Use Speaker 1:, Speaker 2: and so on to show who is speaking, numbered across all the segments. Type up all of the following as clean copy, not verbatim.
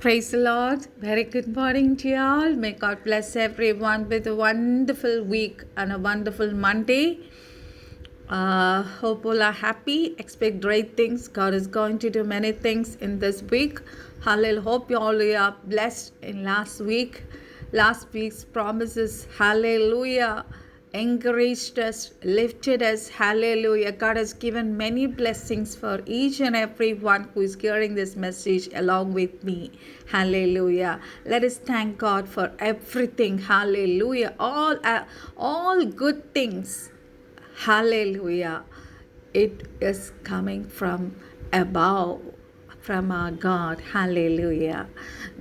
Speaker 1: Praise the Lord. Very good morning to you all. May God bless everyone with a wonderful week and a wonderful Monday. Hope all are happy. Expect great things. God is going to do many things in this week. Hallelujah. Hope you all are blessed in last week. Last week's promises. Hallelujah. Encouraged us, lifted us. Hallelujah. God has given many blessings for each and every one who is hearing this message along with me. Hallelujah. Let us thank God for everything. Hallelujah. All good things. Hallelujah. It is coming from above, from our God. Hallelujah.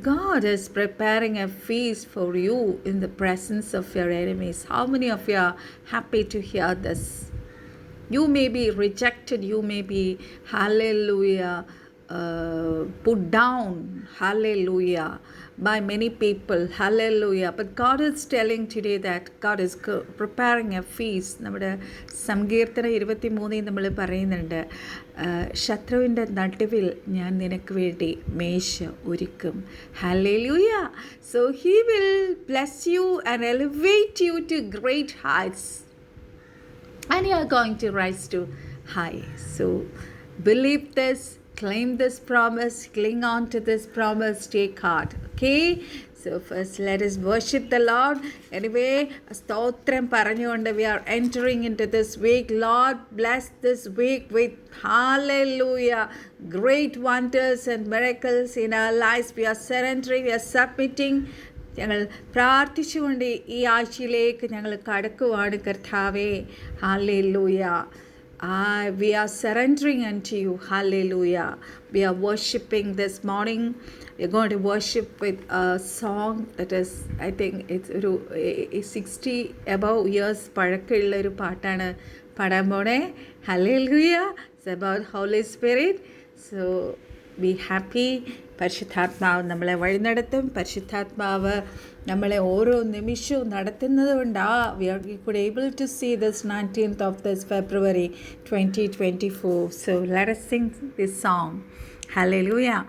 Speaker 1: God is preparing a feast for you in the presence of your enemies. How many of you are happy to hear this? You may be rejected, you may be, hallelujah, put down, hallelujah, by many people, hallelujah. But God is telling today that God is preparing a feast. നമ്മുടെ സങ്കീർത്തന 23 നമ്മൾ പറയുന്നുണ്ട്, ശത്രുവിൻ്റെ നടുവിൽ ഞാൻ നിനക്ക് വേണ്ടി മേശ ഒരുക്കും. Hallelujah. So he will bless you and elevate you to great heights. And you are going to rise to high. So believe this, claim this promise, cling on to this promise, take heart. Okay? So first let us worship the Lord. Anyway, സ്തോത്രം പറഞ്ഞുകൊണ്ട് we are entering into this week. Lord, bless this week with hallelujah, great wonders and miracles in our lives. We are surrendering, we are submitting. ഞങ്ങൾ പ്രാർത്ഥിച്ചുകൊണ്ട് ഈ ആഴ്ചയിലേക്ക് ഞങ്ങൾ കടക്കുവാണ് കർത്താവേ. Hallelujah. We are surrendering unto you. Hallelujah. We are worshiping this morning. We are going to worship with a song that is, I think it's ഒരു 60 above years പഴക്കമുള്ള ഒരു പാട്ടാണ് പാടാൻ പോണേ. Hallelujah. It's about Holy Spirit. So be happy. പരിശുദ്ധാത്മാവ് നമ്മളെ വഴി നടത്തും. പരിശുദ്ധാത്മാവ് നമ്മളെ ഓരോ നിമിഷവും നടത്തുന്നത് കൊണ്ടാണ് we could able to see this 19th of this February 2024. So let us sing this song. Hallelujah.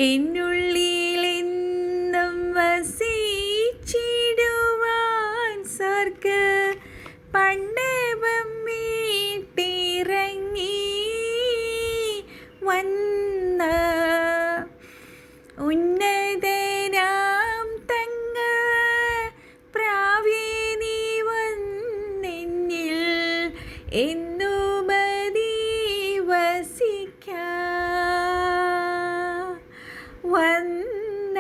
Speaker 1: എന്നുള്ളിലെന്നും വസിച്ചിടുവാൻ സ്വർഗ്ഗ പണ്ഡപം മീട്ടിറങ്ങി വന്ന ഉന്നതനാം തങ്ങ പ്രാവീണി വന്നെന്നിൽ എന്നുമതി വസിക്കാൻ വന്ന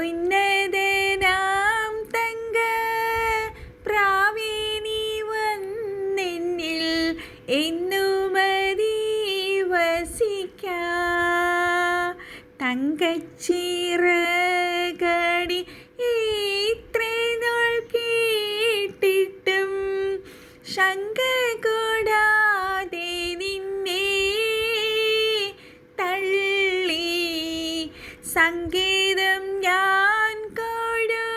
Speaker 1: ഉന്നതനാം തങ്ക പ്രാവീണി വന്നെന്നിൽ എന്നുമതി തങ്കച്ചിറകടി ഇത്രനാൾ കേട്ടിട്ടും ശങ്ക കൂടാതെ നിന്നെ തള്ളി സംഗീതം ഞാൻ കൊടു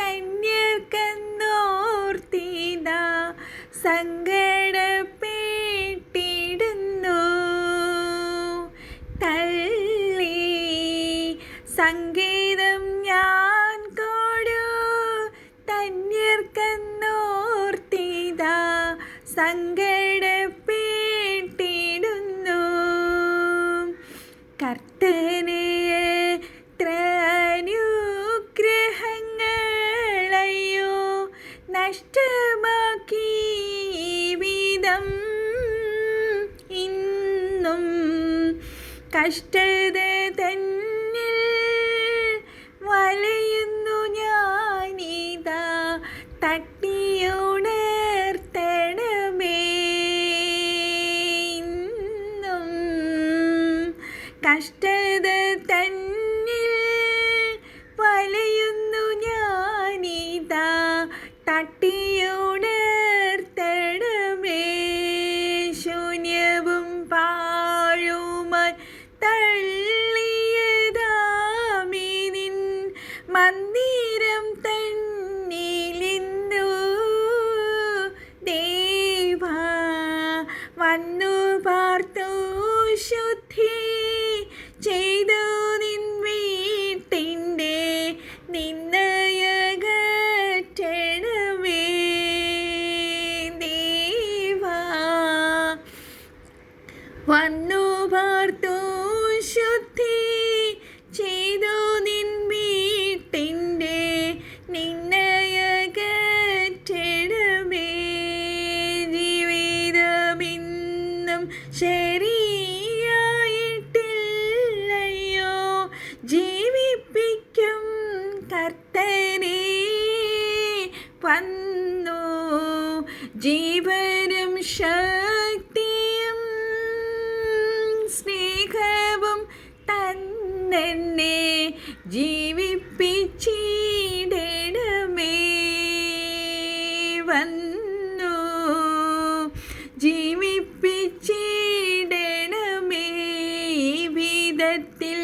Speaker 1: തന്യർക്കന്നോർത്തിത സങ്കടപ്പെട്ടിടുന്നു തള്ളി സംഗീതം ഞാൻ കൊടു തന്യർക്കന്നോർത്തിത സങ്കടപ്പെട്ടിടുന്നു കർത്തനെ എത്ര അനുഗ്രഹങ്ങളെയോ നഷ്ടമാക്കി വിധം ഇന്നും കഷ്ടത തന്നിൽ വലയുന്നു ഞാനിതാ തട്ടിയുണർത്തണമേ ഇന്നും കഷ്ടത തന്നിൽ വലയുന്നു ഞാനിതാ തട്ടിയുണർത്തണമേ ശൂന്യവും പാഴുമായി തള്ളിയതാമിനിൻ മന്ദിരം തന്നിലിന്നു ദേവാ വന്നു പാർത്തു ശുദ്ധ വന്നു പാർത്തു ശുദ്ധി ചെയ്തു നിൻ വീട്ടിൻ്റെ നിന്നയകറ്റിടമേ. ജീവിതമിന്നും ശരിയായിട്ടില്ലയോ, ജീവിപ്പിക്കും കർത്തനെ വന്നു. ജീവനും ശക്തിയും സ്നേഹവും തന്നെ ജീവിപ്പിച്ചിടണമേ. വന്നു ജീവിപ്പിച്ചിടണമേ. വിധത്തിൽ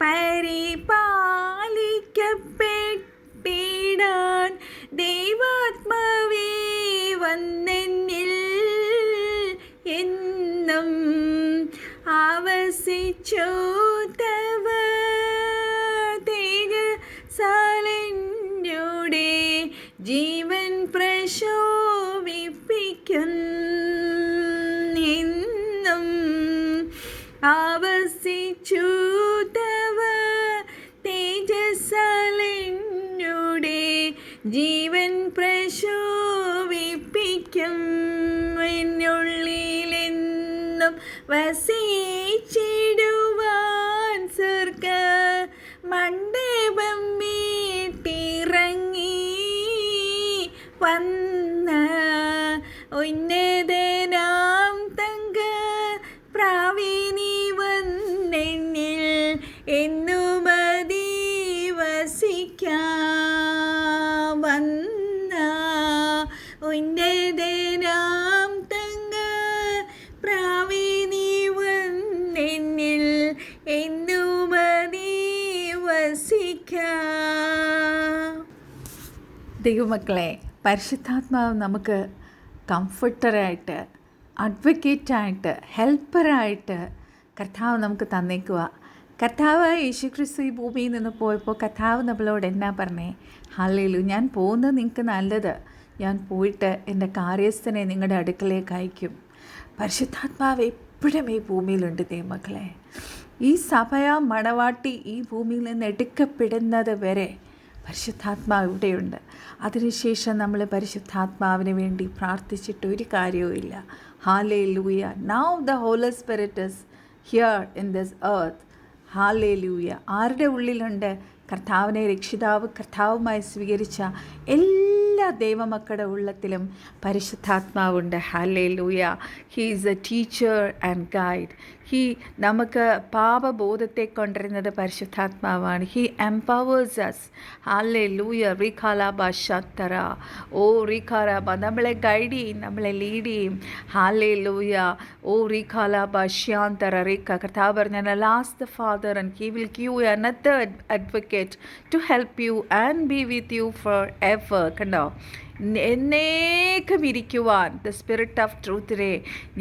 Speaker 1: പരിപാലിക്കപ്പെട്ടിടാൻ ദൈവാത്മാവേ വന്നെന്നിൽ എന്നും ആവസിച്ചു. തവ തേജസ്സാലെന്നുടെ ജീവൻ പ്രശോഭിപ്പിക്കും. എന്നും ആവസിച്ചു തവ തേജസ്സാലെന്നുടെ ജീവൻ പ്രശോഭിപ്പിക്കും. എന്നുള്ളിലെന്നും വസിച്ചിടുവാൻ സ്വർഗ മണ്ഡപം വീട്ടിറങ്ങി വന്ന ഉന്നതനാം തങ്ക പ്രാവിനി വന്നെന്നിൽ എന്നുമതി വസിക്കാം. വന്ന ഉന്നതനാം തങ്ക പ്രാവിനി വന്നെന്നിൽ എന്നുമതി വസിക്കാം. ദൈവമക്കളെ, പരിശുദ്ധാത്മാവ് നമുക്ക് കംഫർട്ടറായിട്ട്, അഡ്വക്കേറ്റായിട്ട്, ഹെൽപ്പറായിട്ട് കർത്താവ് നമുക്ക് തന്നേക്കുക. കർത്താവ് യേശുക്രിസ്തു ഈ ഭൂമിയിൽ നിന്ന് പോയപ്പോൾ കർത്താവ് നമ്മളോട് എന്നാ പറഞ്ഞേ? ഹല്ലേലൂയ, ഞാൻ പോകുന്നത് നിങ്ങൾക്ക് നല്ലത്, ഞാൻ പോയിട്ട് എൻ്റെ കാര്യസ്ഥനെ നിങ്ങളുടെ അടുക്കലേക്ക് അയക്കും. പരിശുദ്ധാത്മാവ് എപ്പോഴും ഈ ഭൂമിയിലുണ്ട് ദൈവമക്കളെ. ഈ സഭയാ മണവാട്ടി ഈ ഭൂമിയിൽ നിന്ന് എടുക്കപ്പെടുന്നത് വരെ പരിശുദ്ധാത്മാവ് ഇവിടെയുണ്ട്. അതിനുശേഷം നമ്മൾ പരിശുദ്ധാത്മാവിന് വേണ്ടി പ്രാർത്ഥിച്ചിട്ട് ഒരു കാര്യവുമില്ല. Hallelujah. Now the Holy Spirit is here in this earth. Hallelujah. ആരുടെ ഉള്ളിലുണ്ട്? കർത്താവിനെ രക്ഷിതാവ് കർത്താവുമായി സ്വീകരിച്ച എല്ലാ ദൈവമക്കളുടെ ഉള്ളത്തിലും പരിശുദ്ധാത്മാവുണ്ട്. Hallelujah. He is a teacher and guide. നമുക്ക് പാപബോധത്തെ കൊണ്ടുവരുന്നത് പരിശുദ്ധാത്മാവാണ്. He empowers us. ഹല്ലേലൂയ. റീഖാലാബ ശത്തറ. ഓ റീഖാലാബ നമ്മളെ ഗൈഡ് ചെയ്യും, നമ്മളെ ലീഡ് ചെയ്യും. ഹല്ലേലൂയ. ഓ റീഖാലാബ ശ്യാന്തറ റീഖ. കർത്താവ് പറഞ്ഞ last the Father and he will give you another advocate to help you and be with you forever. കണ്ടോ, എന്നേക്കും ഇരിക്കുവാൻ ദ സ്പിരിറ്റ് ഓഫ് ട്രൂത്തിനെ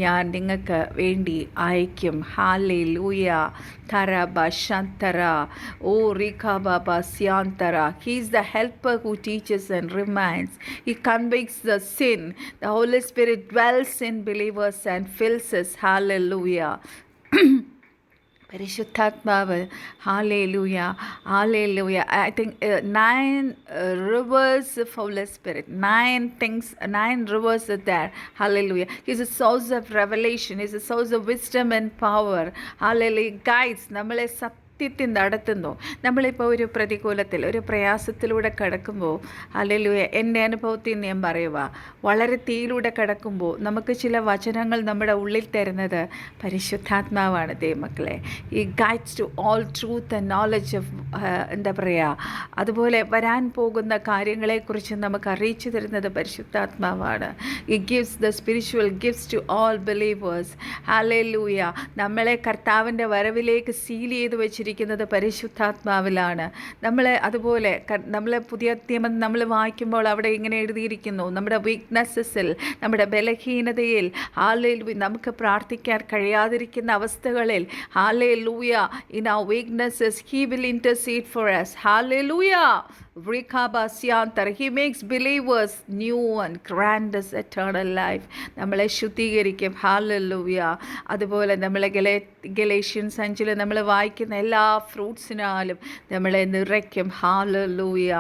Speaker 1: ഞാൻ നിങ്ങൾക്ക് വേണ്ടി അയക്കും. ഹല്ലേലൂയ. തരബ ശന്തര ഓ റിഖബ സ്യാന്തര. He is the helper who teaches and reminds. He convicts the sin. The Holy Spirit dwells in believers and fills us. Hallelujah. പരിശുദ്ധാത്മാവ്. Hallelujah, hallelujah. I think 9 rivers of Holy Spirit, 9 rivers are there. Hallelujah. He's a source of revelation. He's a source of wisdom and power. Hallelujah. Guides നമ്മളെ സത്യത്തിൽ നടത്തുന്നു. നമ്മളിപ്പോൾ ഒരു പ്രതികൂലത്തിൽ, ഒരു പ്രയാസത്തിലൂടെ കടക്കുമ്പോൾ, hallelujah, എൻ്റെ അനുഭവത്തിൽ ഞാൻ പറയുക, വളരെ തീയിലൂടെ കടക്കുമ്പോൾ നമുക്ക് ചില വചനങ്ങൾ നമ്മുടെ ഉള്ളിൽ തരുന്നത് പരിശുദ്ധാത്മാവാണ് ദൈവമക്കളെ. ഈ guides to all truth and knowledge of എന്താ പറയുക, അതുപോലെ വരാൻ പോകുന്ന കാര്യങ്ങളെക്കുറിച്ച് നമുക്ക് അറിയിച്ചു തരുന്നത് പരിശുദ്ധാത്മാവാണ്. ഈ gifts the spiritual gifts to all believers. Hallelujah. നമ്മളെ കർത്താവിൻ്റെ വരവിലേക്ക് സീൽ ചെയ്ത് വെച്ചിരിക്കുന്നത് പരിശുദ്ധാത്മാവിലാണ്. അതുപോലെ നമ്മളെ പുതിയ നിയമം നമ്മൾ വായിക്കുമ്പോൾ അവിടെ ഇങ്ങനെ എഴുതിയിരിക്കുന്നു, നമ്മുടെ വീക്ക്നെസ്സസിൽ, നമ്മുടെ ബലഹീനതയിൽ, ഹല്ലേലൂയ, നമുക്ക് പ്രാർത്ഥിക്കാൻ കഴിയാതിരിക്കുന്ന അവസ്ഥകളിൽ, hallelujah, in our weaknesses he will intercede for us. Hallelujah. Rikabasyantar. He makes believers new and grant us eternal life. നമ്മളെ ശുദ്ധീകരിക്കും. ഹാലലൂയ. അതുപോലെ നമ്മളെ ഗലേഷ്യൻസ് 5 നമ്മൾ വായിക്കുന്ന എല്ലാ ഫ്രൂട്ട്സിനാലും നമ്മളെ നിറയ്ക്കും. ഹാലലൂയ.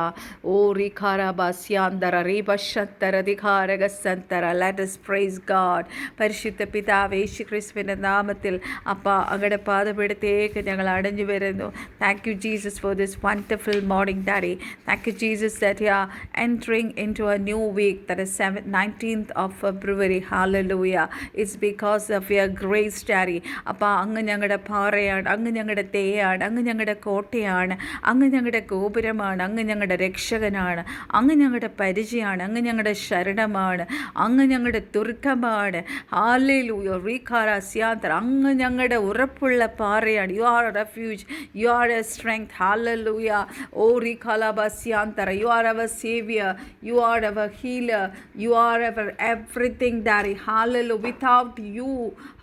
Speaker 1: ഓ റിഖാരബാസ്യാന്തര റീബശന്തര ധികാരകസന്തര. Let us praise God. പരിശുദ്ധ പിതാവേ യേശുക്രിസ്തുവിൻ്റെ നാമത്തിൽ അപ്പ അങ്ങയുടെ പാദപീഠത്തേക്ക് ഞങ്ങൾ അടഞ്ഞു വരുന്നു. Thank you Jesus for this wonderful morning, Daddy. Thank you Jesus that you are entering into a new week, that is 19th of February. Hallelujah. It's because of your grace, Daddy. അപ്പോൾ അങ്ങ് ഞങ്ങളുടെ പാറയാണ്, അങ്ങ് ഞങ്ങളുടെ തേയാണ്, അങ്ങ് ഞങ്ങളുടെ കോട്ടയാണ്, അങ്ങ് ഞങ്ങളുടെ ഗോപുരമാണ്, അങ്ങ് ഞങ്ങളുടെ രക്ഷകനാണ്, അങ്ങ് ഞങ്ങളുടെ പരിചയമാണ്, അങ്ങ് ഞങ്ങളുടെ ശരണമാണ്, അങ്ങ് ഞങ്ങളുടെ ദുർഗമാണ്. ഹല്ലേലൂയ. റീഖാരസ്യാന്തർ. അങ്ങ് ഞങ്ങളുടെ ഉറപ്പുള്ള പാറയാണ്. You are a refuge, you are a strength. Hallelujah. Oh Rikalabasyantara. You are our savior, you are our healer, you are our everything, Daddy. Hallelujah. Without you,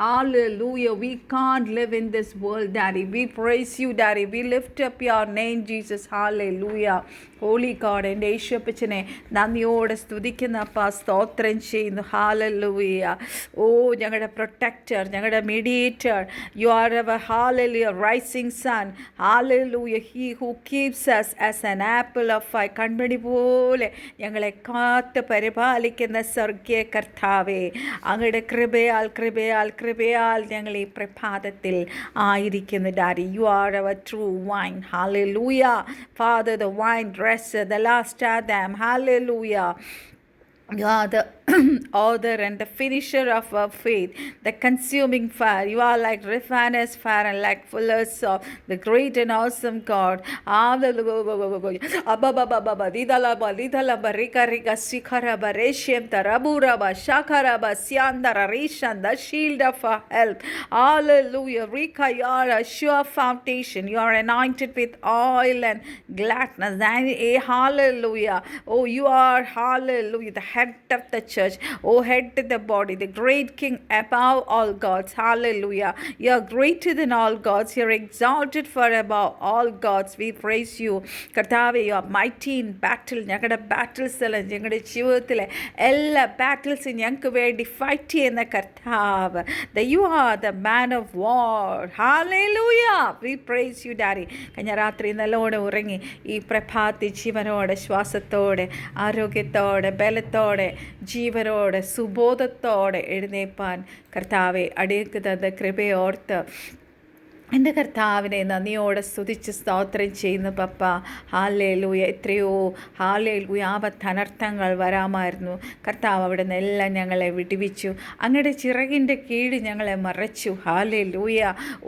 Speaker 1: hallelujah, we can't live in this world, Daddy. We praise you, Daddy. We lift up your name, Jesus. Hallelujah. Holy God, എൻ്റെ യേശുപ്പച്ചനെ നന്ദിയോടെ സ്തുതിക്കുന്ന അപ്പ, സ്തോത്രം ചെയ്യുന്നു. Hallelujah. ഓ ഞങ്ങളുടെ protector, ഞങ്ങളുടെ mediator, you are our hallelujah rising sun. Hallelujah. He who keeps us as an apple of eye. കൺമണി പോലെ ഞങ്ങളെ കാത്ത് പരിപാലിക്കുന്ന സ്വർഗീയ കർത്താവേ, അങ്ങയുടെ കൃപയാൽ കൃപയാൽ കൃപയാൽ ഞങ്ങൾ ഈ പ്രഭാതത്തിൽ ആയിരിക്കുന്നു. Daddy, you are our true vine. Hallelujah. Father, the wine dresser, the last Adam. Hallelujah. You are the author and the finisher of our faith, the consuming fire. You are like refiner's fire and like fuller's salt, the great and awesome God. Hallelujah. Abba didalaba lidalaba rika rika sikaraba reshem taraburaba shakaraba syandara rishan, the shield of our help. Hallelujah. Rika, you are a sure foundation. You are anointed with oil and gladness. Hallelujah. Oh, you are, hallelujah, the head of the church. Oh, head to the body, the great King above all gods. Hallelujah. You are greater than all gods. You are exalted for above all gods. We praise you. കർത്താവേ, you are mighty in battle. ഞങ്ങളുടെ battles എല്ലാം, ഞങ്ങളുടെ ജീവിതത്തിലെ എല്ലാ ബാറ്റിൽസും ഞങ്ങൾക്ക് വേണ്ടി fight ചെയ്യുന്ന കർത്താവ്. You are the man of war. Hallelujah. We praise you, Daddy. കഴിഞ്ഞ രാത്രി നല്ലോണം ഉറങ്ങി ഈ പ്രഭാതി ജീവനോടെ, ശ്വാസത്തോടെ, ആരോഗ്യത്തോടെ, ബലത്തോടെ, ജീവനോടെ, സുബോധത്തോടെ എഴുന്നേൽപ്പാൻ കർത്താവെ അടിയക്ക് തന്ന കൃപയോർത്ത് എൻ്റെ കർത്താവിനെ നന്ദിയോടെ സ്തുതിച്ച് സ്തോത്രം ചെയ്യുന്നു പപ്പ. ഹാലേലൂയ. എത്രയോ ഹാലേലൂയ ആപത്തനർത്ഥങ്ങൾ വരാമായിരുന്നു. കർത്താവ് അവിടെ നിന്നെല്ലാം ഞങ്ങളെ വിടുവിച്ചു. അങ്ങയുടെ ചിറകിൻ്റെ കീഴിൽ ഞങ്ങളെ മറച്ചു. ഹാലേലൂയ.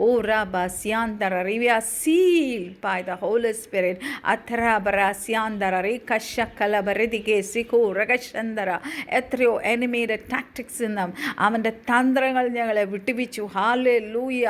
Speaker 1: ഓ റാബാസ്യാന്തര റിവ്യ seal by the Holy Spirit. അഥറാബറാസ്യാന്തര റികശക്കലബരതികെ സിഖു റകശന്തര. എത്രയോ എനിമിയുടെ ടാക്ടിക്സിൽ നിന്നും അവൻ്റെ തന്ത്രങ്ങൾ ഞങ്ങളെ വിടുവിച്ചു. ഹാലേലൂയ.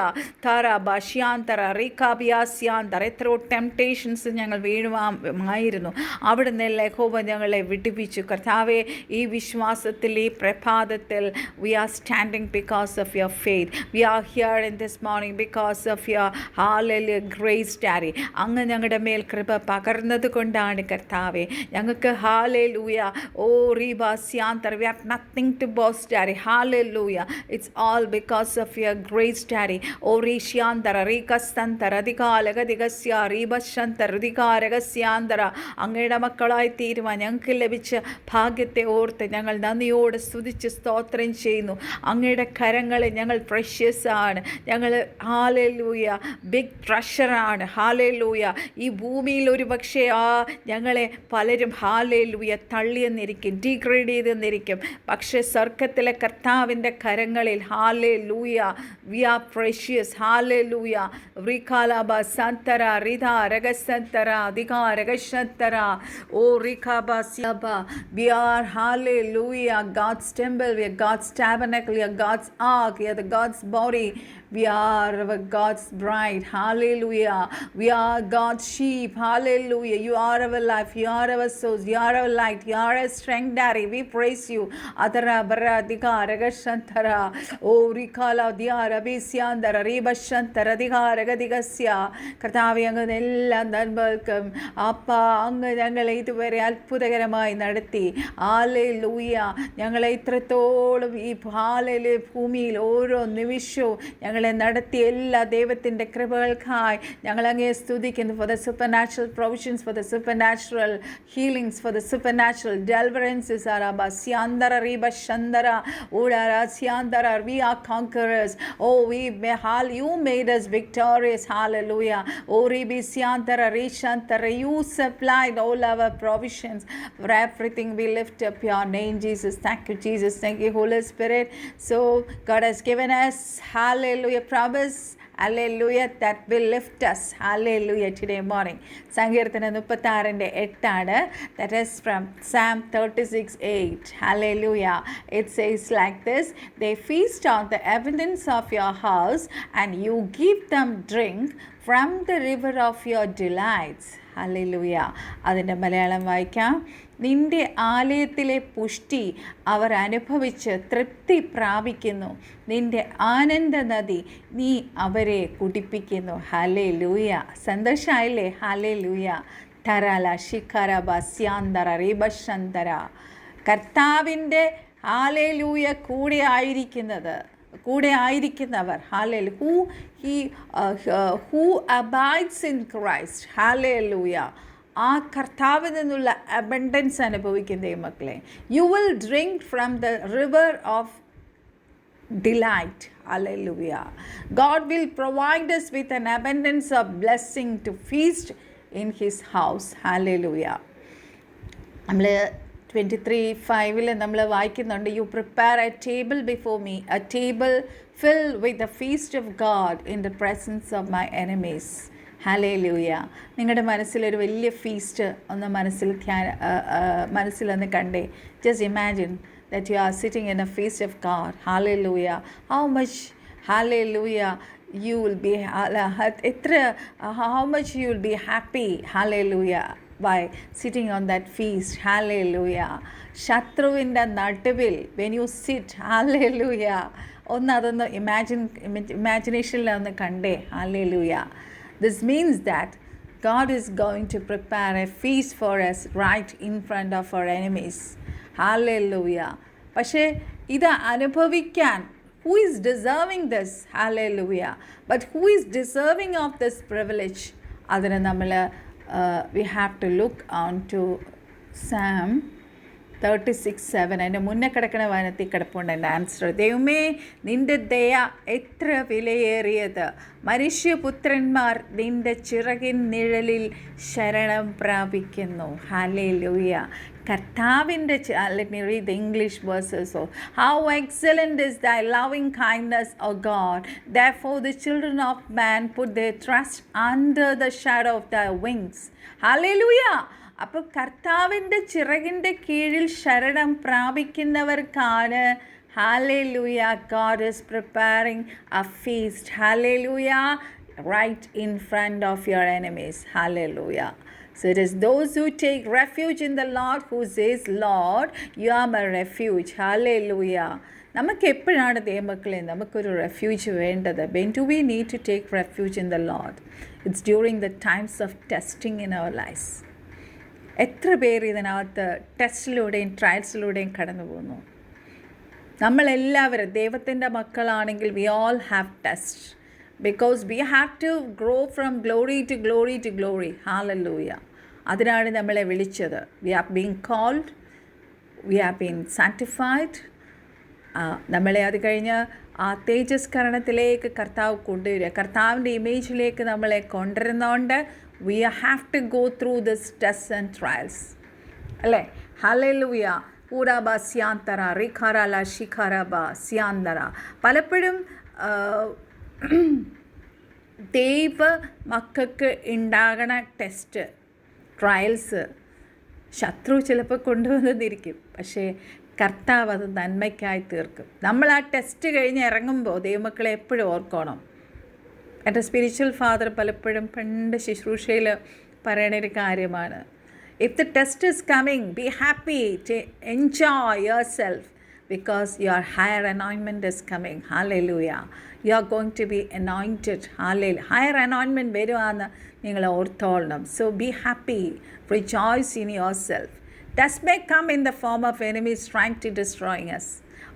Speaker 1: താറാബ ശ്യാന്തര റീകാബിയാസ്യാന്തര. എത്രയോ ടെംപ്ടേഷൻസ് ഞങ്ങൾ വീഴുമായിരുന്നു. അവിടെ നിന്ന് യഹോവ ഞങ്ങളെ വിടുവിച്ചു. കർത്താവെ, ഈ വിശ്വാസത്തിൽ, ഈ പ്രഭാതത്തിൽ we are standing because of your faith. We are here in this morning because of your hallelujah grace, Daddy. അങ്ങ് ഞങ്ങളുടെ മേൽ കൃപ പകർന്നത് കൊണ്ടാണ് കർത്താവെ ഞങ്ങൾക്ക്. ഹാലേലൂയ. ഓ റീബാസ്യാന്തര. We have nothing to boast, Daddy. Hallelujah. It's all because of your grace, Daddy. ഓ റീഷ്യാന്തര റീകസ്തന്തര അധികാലകതികസ്യ റീബശന്തര അധികാരകസ്യാന്തര. അങ്ങയുടെ മക്കളായി തീരുവാൻ ഞങ്ങൾക്ക് ലഭിച്ച ഭാഗ്യത്തെ ഓർത്ത് ഞങ്ങൾ നന്ദിയോടെ സ്തുതിച്ച് സ്തോത്രം ചെയ്യുന്നു. അങ്ങയുടെ കരങ്ങളിൽ ഞങ്ങൾ പ്രഷ്യസ് ആണ്. ഞങ്ങൾ ഹാലേലൂയ ബിഗ് ട്രഷറാണ്. ഹാലേലൂയ. ഈ ഭൂമിയിൽ ഒരു പക്ഷേ ഞങ്ങളെ പലരും ഹാലേലൂയ തള്ളിയെന്നിരിക്കും, ഡീഗ്രേഡ് ചെയ്തെന്നിരിക്കും. പക്ഷേ സ്വർഗത്തിലെ കർത്താവിൻ്റെ കരങ്ങളിൽ hallelujah we are precious. Hallelujah. Rikalaba Santara Rida Regasantara Diga Regashantara. Oh Rikaba Siaba. We are, hallelujah, God's temple, we are God's tabernacle, we are God's ark, we are the God's body. We are our God's bride. Hallelujah. We are God's sheep. Hallelujah. You are our life. You are our source. You are our light. You are our strength, Daddy. We praise you. Adara bara digara gashantara. O rikala diara bisyandara ribashantara digara gadigasya. കർത്താവേ, അങ്ങ് എല്ലാ നന്മകൾക്കും അപ്പാ അങ്ങ് ഞങ്ങളെ ഇതുവരെ അത്ഭുതകരമായി നടത്തി. Hallelujah. ഞങ്ങളെ ഇത്രത്തോളം ഈ ഭൂമിയിൽ ഓരോ നിമിഷവും ഞങ്ങളെ നടത്തിയ എല്ലാ ദൈവത്തിൻ്റെ കൃപകൾക്കായി ഞങ്ങൾ അങ്ങയെ സ്തുതിക്കുന്നു. For the supernatural provisions, for the supernatural healings, for the supernatural deliverances. സ്യാന്തര റീബ ശന്തര ഊടാര സ്യാന്തര. We are conquerors. Oh, you made us victorious. Hallelujah. Oh, Ribi Siantara Rishantara. You supplied all our provisions. For everything we lift up your name, Jesus. Thank you, Jesus. Thank you, Holy Spirit. So God has given us, hallelujah, promise, hallelujah, that will lift us, hallelujah, today morning. Sankirtana 36:8. That is from Psalm 36:8. Hallelujah. It says like this: they feast on the abundance of your house, and you give them drink from the river of your delights. Hallelujah. അതിൻ്റെ മലയാളം വായിക്കാം. നിൻ്റെ ആലയത്തിലെ പുഷ്ടി അവർ അനുഭവിച്ച് തൃപ്തി പ്രാപിക്കുന്നു. നിൻ്റെ ആനന്ദ നദി നീ അവരെ കുടിപ്പിക്കുന്നു. ഹല്ലേലൂയ. സന്തോഷമായില്ലേ? ഹല്ലേലൂയ. തരാല ശിഖരബ സ്യാന്തര റീബശന്തര. കർത്താവിൻ്റെ ഹല്ലേലൂയ കൂടെ ആയിരിക്കുന്നവർ, who abides in Christ, hallelujah, ആ കർത്താവിൽ നിന്നുള്ള അബണ്ടൻസ് അനുഭവിക്കുന്ന ദൈവമക്കളെ. You will drink from the river of delight. Hallelujah. God will provide us with an abundance of blessing to feast in his house. Hallelujah. നമ്മൾ 23:5 നമ്മൾ വായിക്കുന്നുണ്ട്, you prepare a table before me, a table filled with the feast of God in the presence of my enemies. Hallelujah. നിങ്ങളുടെ മനസ്സിലൊരു വലിയ feast ഒന്ന് മനസ്സിലൊന്ന് കണ്ടേ. Just imagine that you are sitting in a feast of God. Hallelujah. How much, hallelujah, you will be, how much you will be happy, hallelujah, by sitting on that feast. Hallelujah. ശത്രുവിൻ്റെ നടുവിൽ when you sit, hallelujah, അതൊന്ന് ഇമാജിനേഷനിൽ ഒന്ന് കണ്ടേ. Hallelujah. This means that God is going to prepare a feast for us right in front of our enemies. Hallelujah. പക്ഷേ ഇത് അനുഭവിക്കാൻ who is deserving this? Hallelujah. But who is deserving of this privilege? അതിന് നമ്മൾ we have to look on to Psalm 36:7. അതിൻ്റെ മുന്നേ കിടക്കുന്ന വനത്തിൽ കിടപ്പുണ്ട് എൻ്റെ ആൻസർ. ദൈവമേ, നിൻ്റെ ദയ എത്ര വിലയേറിയത്. മനുഷ്യപുത്രന്മാർ നിൻ്റെ ചിറകിൻ നിഴലിൽ ശരണം പ്രാപിക്കുന്നു. ഹല്ലേലൂയ. കർത്താവിൻ്റെ let me read the English verses. So, how excellent is thy loving kindness, O God. Therefore the children of man put their trust under the shadow of thy wings. Hallelujah. അപ്പോൾ കർത്താവിൻ്റെ ചിറകിൻ്റെ കീഴിൽ ശരണം പ്രാപിക്കുന്നവർക്കാണ്, hallelujah, God is preparing a feast, hallelujah, right in front of your enemies. Hallelujah. So it is those who take refuge in the Lord who says, Lord, you are my refuge. Hallelujah. നമുക്ക് എപ്പോഴാണ് ദൈവമക്കളെ നമുക്കൊരു refuge വേണ്ടത്? When do we need to take refuge in the Lord? It's during the times of testing in our lives. എത്ര പേര് ഇതിനകത്ത് ടെസ്റ്റിലൂടെയും ട്രയൽസിലൂടെയും കടന്നു പോകുന്നു? നമ്മളെല്ലാവരും ദൈവത്തിൻ്റെ മക്കളാണെങ്കിൽ we all have tests. Because we have to grow from glory to glory to glory. Hallelujah. അതിനാണ് നമ്മളെ വിളിച്ചത്. We are being called. We have been sanctified. നമ്മളെ അത് കഴിഞ്ഞ് ആ തേജസ്കരണത്തിലേക്ക് കർത്താവ് കൊണ്ടുവരിക. കർത്താവിൻ്റെ ഇമേജിലേക്ക് നമ്മളെ കൊണ്ടുവരുന്നതുകൊണ്ട് we have to go through this tests and trials. അല്ലേ? Hallelujah. പൂരാബ സ്യാന്തര റിഖാരല ശിഖരബ സ്യാന്തര. പലപ്പോഴും ദൈവ മക്കൾക്ക് ഉണ്ടാകണ ടെസ്റ്റ് ട്രയൽസ് ശത്രു ചിലപ്പോൾ കൊണ്ടുവന്നിരിക്കും. പക്ഷേ കർത്താവ് അത് നന്മയ്ക്കായി തീർക്കും. നമ്മൾ ആ ടെസ്റ്റ് കഴിഞ്ഞ് ഇറങ്ങുമ്പോൾ ദൈവമക്കളെ എപ്പോഴും ഓർക്കണം. എൻ്റെ സ്പിരിച്വൽ ഫാദർ പലപ്പോഴും പണ്ട് ശുശ്രൂഷയിൽ പറയണ ഒരു കാര്യമാണ്, if the test is coming, be happy to enjoy yourself because your higher anointment is coming. Hallelujah. You are going to be anointed. Hallelujah. Higher anointment വരുവാന്ന് നിങ്ങൾ ഓർത്തോളണം. So be happy. Rejoice in yourself. Test may come in the form of enemies trying to destroy us,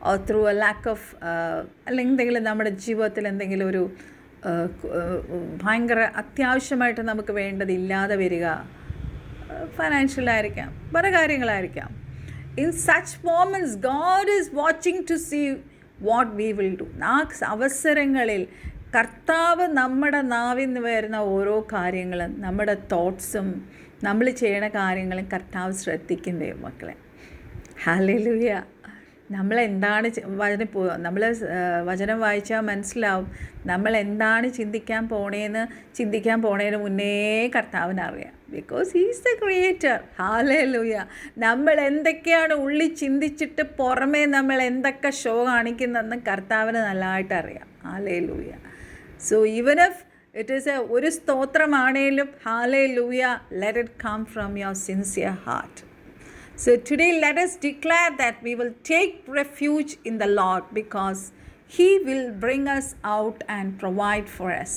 Speaker 1: or through a lack of അല്ലെങ്കിൽ എന്തെങ്കിലും നമ്മുടെ ജീവിതത്തിൽ എന്തെങ്കിലും ഒരു ഭയങ്കര അത്യാവശ്യമായിട്ട് നമുക്ക് വേണ്ടതില്ലാതെ വരിക, ഫൈനാൻഷ്യലായിരിക്കാം, പല കാര്യങ്ങളായിരിക്കാം. In such moments, God is watching to see what we will do. ആ അവസരങ്ങളിൽ കർത്താവ് നമ്മുടെ നാവിൽ നിന്ന് വരുന്ന ഓരോ കാര്യങ്ങളും, നമ്മുടെ തോട്ട്സും നമ്മൾ ചെയ്യണ കാര്യങ്ങളും കർത്താവ് ശ്രദ്ധിക്കുന്നേ മക്കളെ. ഹല്ലേലൂയ. നമ്മളെന്താണ് നമ്മൾ വചനം വായിച്ചാൽ മനസ്സിലാവും നമ്മൾ എന്താണ് ചിന്തിക്കാൻ പോണേന്ന് മുന്നേ കർത്താവിനറിയാം. Because he's the Creator. Hallelujah. നമ്മൾ എന്തൊക്കെയാണ് ഉള്ളിൽ ചിന്തിച്ചിട്ട് പുറമേ നമ്മൾ എന്തൊക്കെ ഷോ കാണിക്കുന്നതെന്ന് കർത്താവിന് നല്ലതായിട്ട് അറിയാം. Hallelujah. So even if it is ഒരു സ്തോത്രമാണേലും hallelujah, let it come from your sincere heart. So today let us declare that we will take refuge in the Lord because He will bring us out and provide for us.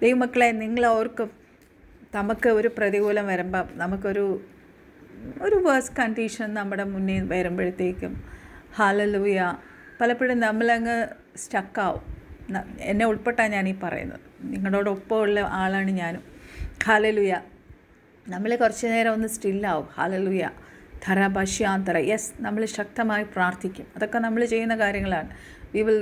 Speaker 1: ദൈവമക്കളെ, നിങ്ങൾ ഓർക്കും നമുക്ക് ഒരു പ്രതികൂലം വരുമ്പം നമുക്കൊരു verse condition നമ്മുടെ മുന്നിൽ വരുമ്പോഴത്തേക്കും ഹല്ലേലൂയ പലപ്പോഴും നമ്മളങ്ങ് സ്റ്റക്കാവും. എന്നെ ഉൾപ്പെട്ടാണ് ഞാനീ പറയുന്നത്, നിങ്ങളോടൊപ്പമുള്ള ആളാണ് ഞാനും. ഹല്ലേലൂയ. നമ്മൾ കുറച്ച് നേരം ഒന്ന് സ്റ്റില്ലാവും. ഹല്ലേലൂയ. ധരഭാഷ്യാന്തര. യെസ്, നമ്മൾ ശക്തമായി പ്രാർത്ഥിക്കും. അതൊക്കെ നമ്മൾ ചെയ്യുന്ന കാര്യങ്ങളാണ്. We will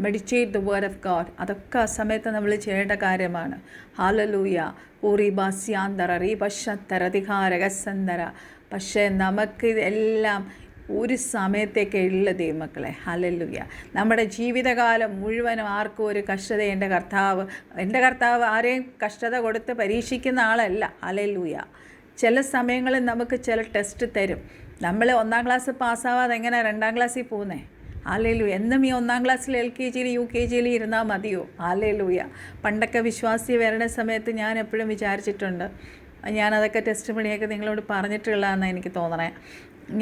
Speaker 1: meditate the word of God. അതൊക്കെ ആ സമയത്ത് നമ്മൾ ചെയ്യേണ്ട കാര്യമാണ്. ഹല്ലേലൂയ. പൂറി ഭാസ്യാന്തര റീ പശ്ചത്തരധികാരകസന്തര. പക്ഷേ നമുക്ക് എല്ലാം ഒരു സമയത്തേക്ക് ഉള്ള ദൈവമക്കളെ. ഹല്ലേലൂയ. നമ്മുടെ ജീവിതകാലം മുഴുവനും ആർക്കും ഒരു കഷ്ടത എൻ്റെ കർത്താവ് ആരെയും കഷ്ടത കൊടുത്ത് പരീക്ഷിക്കുന്ന ആളല്ല. ഹല്ലേലൂയ. ചില സമയങ്ങളിൽ നമുക്ക് ചില ടെസ്റ്റ് തരും. നമ്മൾ 1ാം ക്ലാസ് പാസ്സാവാതെ എങ്ങനെ 2ാം ക്ലാസ്സിൽ പോകുന്നേ? ഹല്ലേലൂയ. എന്നും ഈ 1ാം ക്ലാസ്സിൽ LKG UKG ഇരുന്നാൽ മതിയോ? ഹല്ലേലൂയ. പണ്ടൊക്കെ വിശ്വാസി വരണ സമയത്ത് ഞാൻ എപ്പോഴും വിചാരിച്ചിട്ടുണ്ട്, ഞാനതൊക്കെ ടെസ്റ്റ് പണിയൊക്കെ നിങ്ങളോട് പറഞ്ഞിട്ടുള്ളതെന്ന് എനിക്ക് തോന്നണേ.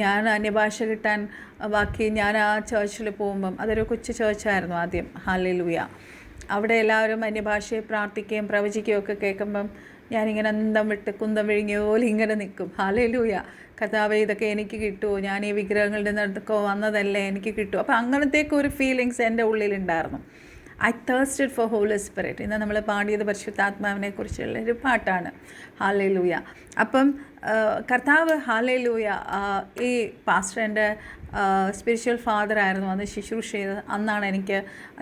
Speaker 1: ഞാൻ അന്യഭാഷ കിട്ടാൻ ഞാൻ ആ ചേർച്ചിൽ പോകുമ്പം, അതൊരു കൊച്ചു ചേർച്ചായിരുന്നു ആദ്യം. ഹല്ലേലൂയ. അവിടെ എല്ലാവരും അന്യഭാഷയെ പ്രാർത്ഥിക്കുകയും പ്രവചിക്കുകയും ഒക്കെ കേൾക്കുമ്പം ഞാനിങ്ങനെ അന്തം വിട്ട് കുന്തം വിഴുങ്ങിയ പോലെ ഇങ്ങനെ നിൽക്കും. ഹല്ലേലൂയ. കർത്താവേ, ഇതൊക്കെ എനിക്ക് കിട്ടുമോ? ഞാൻ ഈ വിഗ്രഹങ്ങളുടെ അടുത്തൊക്കെ വന്നതല്ലേ, എനിക്ക് കിട്ടുമോ? അപ്പോൾ അങ്ങനത്തേക്ക് ഒരു ഫീലിങ്സ് എൻ്റെ ഉള്ളിലുണ്ടായിരുന്നു. I thirsted for Holy Spirit. ഇന്ന് നമ്മൾ പാടിയത് പരിശുദ്ധാത്മാവിനെ കുറിച്ചുള്ള ഒരു പാട്ടാണ്. ഹല്ലേലൂയ. അപ്പം കർത്താവ് ഹല്ലേലൂയ. ഈ പാസ്റ്റർ എൻ്റെ സ്പിരിച്വൽ ഫാദറായിരുന്നു, അന്ന് ശുശ്രൂഷ ചെയ്തത്. അന്നാണ്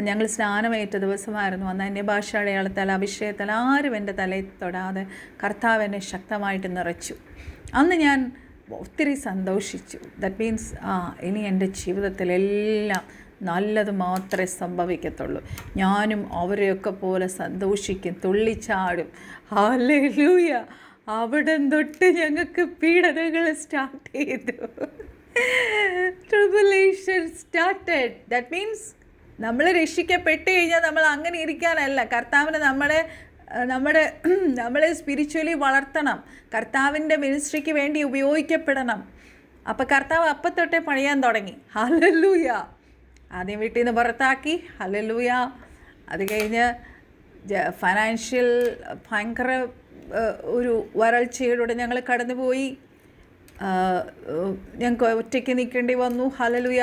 Speaker 1: ഞങ്ങൾ സ്നാനമേറ്റ ദിവസമായിരുന്നു. അന്ന് എൻ്റെ ഭാഷ അടയാളത്താൽ അഭിഷേകത്താൽ ആരും എൻ്റെ തലയിൽ തൊടാതെ കർത്താവ് എന്നെ ശക്തമായിട്ട് നിറച്ചു. അന്ന് ഞാൻ ഒത്തിരി സന്തോഷിച്ചു. ദാറ്റ് മീൻസ് ഇനി എൻ്റെ ജീവിതത്തിലെല്ലാം നല്ലത് മാത്രമേ സംഭവിക്കത്തുള്ളൂ. ഞാനും അവരെയൊക്കെ പോലെ സന്തോഷിക്കും, തുള്ളിച്ചാടും. ഹല്ലേലൂയ. അവിടെ തൊട്ട് ഞങ്ങൾക്ക് പീഡനങ്ങൾ സ്റ്റാർട്ട് ചെയ്തു. Tribulation started. ദാറ്റ് മീൻസ് നമ്മൾ രക്ഷിക്കപ്പെട്ട് കഴിഞ്ഞാൽ നമ്മൾ അങ്ങനെ ഇരിക്കാനല്ല. കർത്താവിന് നമ്മളെ സ്പിരിച്വലി വളർത്തണം. കർത്താവിൻ്റെ മിനിസ്ട്രിക്ക് വേണ്ടി ഉപയോഗിക്കപ്പെടണം. അപ്പോൾ കർത്താവ് അപ്പത്തൊട്ടേ പണിയാൻ തുടങ്ങി. ഹല്ലേലൂയ. ആദ്യം വീട്ടിൽ നിന്ന് പുറത്താക്കി. ഹല്ലേലൂയ. അത് കഴിഞ്ഞ് ഫൈനാൻഷ്യൽ ഭയങ്കര ഒരു വരൾച്ചയിലൂടെ ഞങ്ങൾ കടന്നുപോയി. ഞങ്ങൾക്ക് ഒറ്റയ്ക്ക് നിൽക്കേണ്ടി വന്നു. ഹല്ലേലൂയ.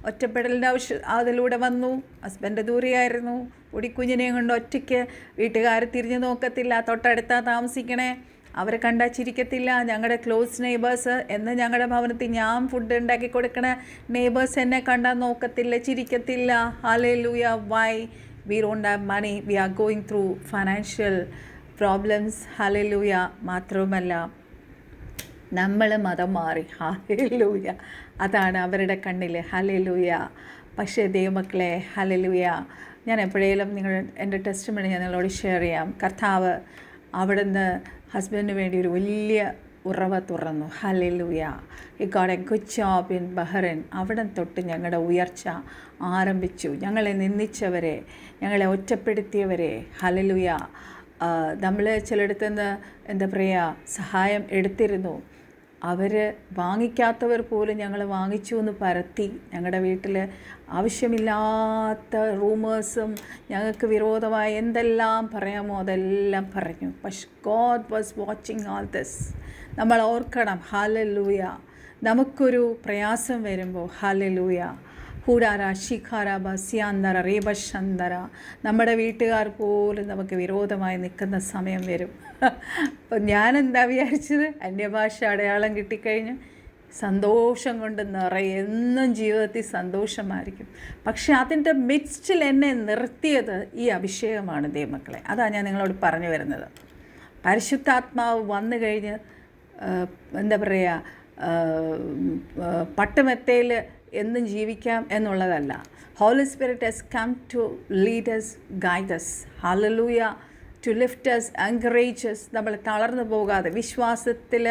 Speaker 1: ഒറ്റപ്പെടലിൻ്റെ അതിലൂടെ വന്നു. ഹസ്ബൻഡ് ദൂരെയായിരുന്നു. പൊടിക്കുഞ്ഞിനെയും കൊണ്ട് ഒറ്റയ്ക്ക്. വീട്ടുകാർ തിരിഞ്ഞു നോക്കത്തില്ല. തൊട്ടടുത്താ താമസിക്കണേ, അവരെ കണ്ടാൽ ചിരിക്കത്തില്ല. ഞങ്ങളുടെ ക്ലോസ് നെയ്ബേഴ്സ് എന്ന് ഞങ്ങളുടെ ഭവനത്തിൽ ഞാൻ ഫുഡ് ഉണ്ടാക്കി കൊടുക്കണ നെയ്ബേഴ്സ് എന്നെ കണ്ടാൽ നോക്കത്തില്ല, ചിരിക്കത്തില്ല. Hallelujah. Why? We don't have money. We are going through financial problems. Hallelujah. മാത്രവുമല്ല നമ്മൾ മതം മാറി. ഹല്ലേലൂയ. അതാണ് അവരുടെ കണ്ണിൽ. ഹല്ലേലൂയ. പക്ഷേ ദൈവമക്കളെ, ഹല്ലേലൂയ, ഞാൻ എപ്പോഴേലും എൻ്റെ ടെസ്റ്റ് മണി ഞാൻ നിങ്ങളോട് ഷെയർ ചെയ്യാം. കർത്താവ് അവിടുന്ന് ഹസ്ബൻഡിന് വേണ്ടി ഒരു വലിയ ഉറവ തുറന്നു. Hallelujah. He got A good job in Bahrain. അവിടെ തൊട്ട് ഞങ്ങളുടെ ഉയർച്ച ആരംഭിച്ചു. ഞങ്ങളെ നിന്ദിച്ചവരെ, ഞങ്ങളെ ഒറ്റപ്പെടുത്തിയവരെ, ഹല്ലേലൂയ, നമ്മൾ ചിലയിടത്തു നിന്ന് എന്താ പറയുക സഹായം എടുത്തിരുന്നു, അവർ വാങ്ങിക്കാത്തവർ പോലും ഞങ്ങൾ വാങ്ങിച്ചു എന്ന് പരത്തി ഞങ്ങളുടെ വീട്ടിൽ ആവശ്യമില്ലാത്ത റൂമേഴ്സും ഞങ്ങൾക്ക് വിരോധമായി എന്തെല്ലാം പറയാമോ അതെല്ലാം പറഞ്ഞു. പക്ഷെ God was watching all this. നമ്മൾ ഓർക്കണം, ഹല്ലേലൂയ, നമുക്കൊരു പ്രയാസം വരുമ്പോൾ ഹല്ലേലൂയ, ഹൂഡാര ശിഖാര ബസ്യാന്തര റീബശന്തര, നമ്മുടെ വീട്ടുകാർ പോലും നമുക്ക് വിരോധമായി നിൽക്കുന്ന സമയം വരും. അപ്പം ഞാനെന്താ വിചാരിച്ചത്, അന്യഭാഷ അടയാളം കിട്ടിക്കഴിഞ്ഞ് സന്തോഷം കൊണ്ട് നിറയെ, എന്നും ജീവിതത്തിൽ സന്തോഷമായിരിക്കും. പക്ഷെ അതിൻ്റെ മിഡ്സ്റ്റിൽ എന്നെ നിർത്തിയത് ഈ അഭിഷേകമാണ് ദൈവമക്കളെ. അതാണ് ഞാൻ നിങ്ങളോട് പറഞ്ഞു വരുന്നത്. പരിശുദ്ധാത്മാവ് വന്നു കഴിഞ്ഞ് എന്താ പറയുക പട്ടുമെത്തയിൽ എന്നും ജീവിക്കാം എന്നുള്ളതല്ല. Holy spirit has come to lead us, guide us. Hallelujah. To lift us, encourage us. നമ്മൾ തളർന്നു പോകാതെ, വിശ്വാസത്തിൽ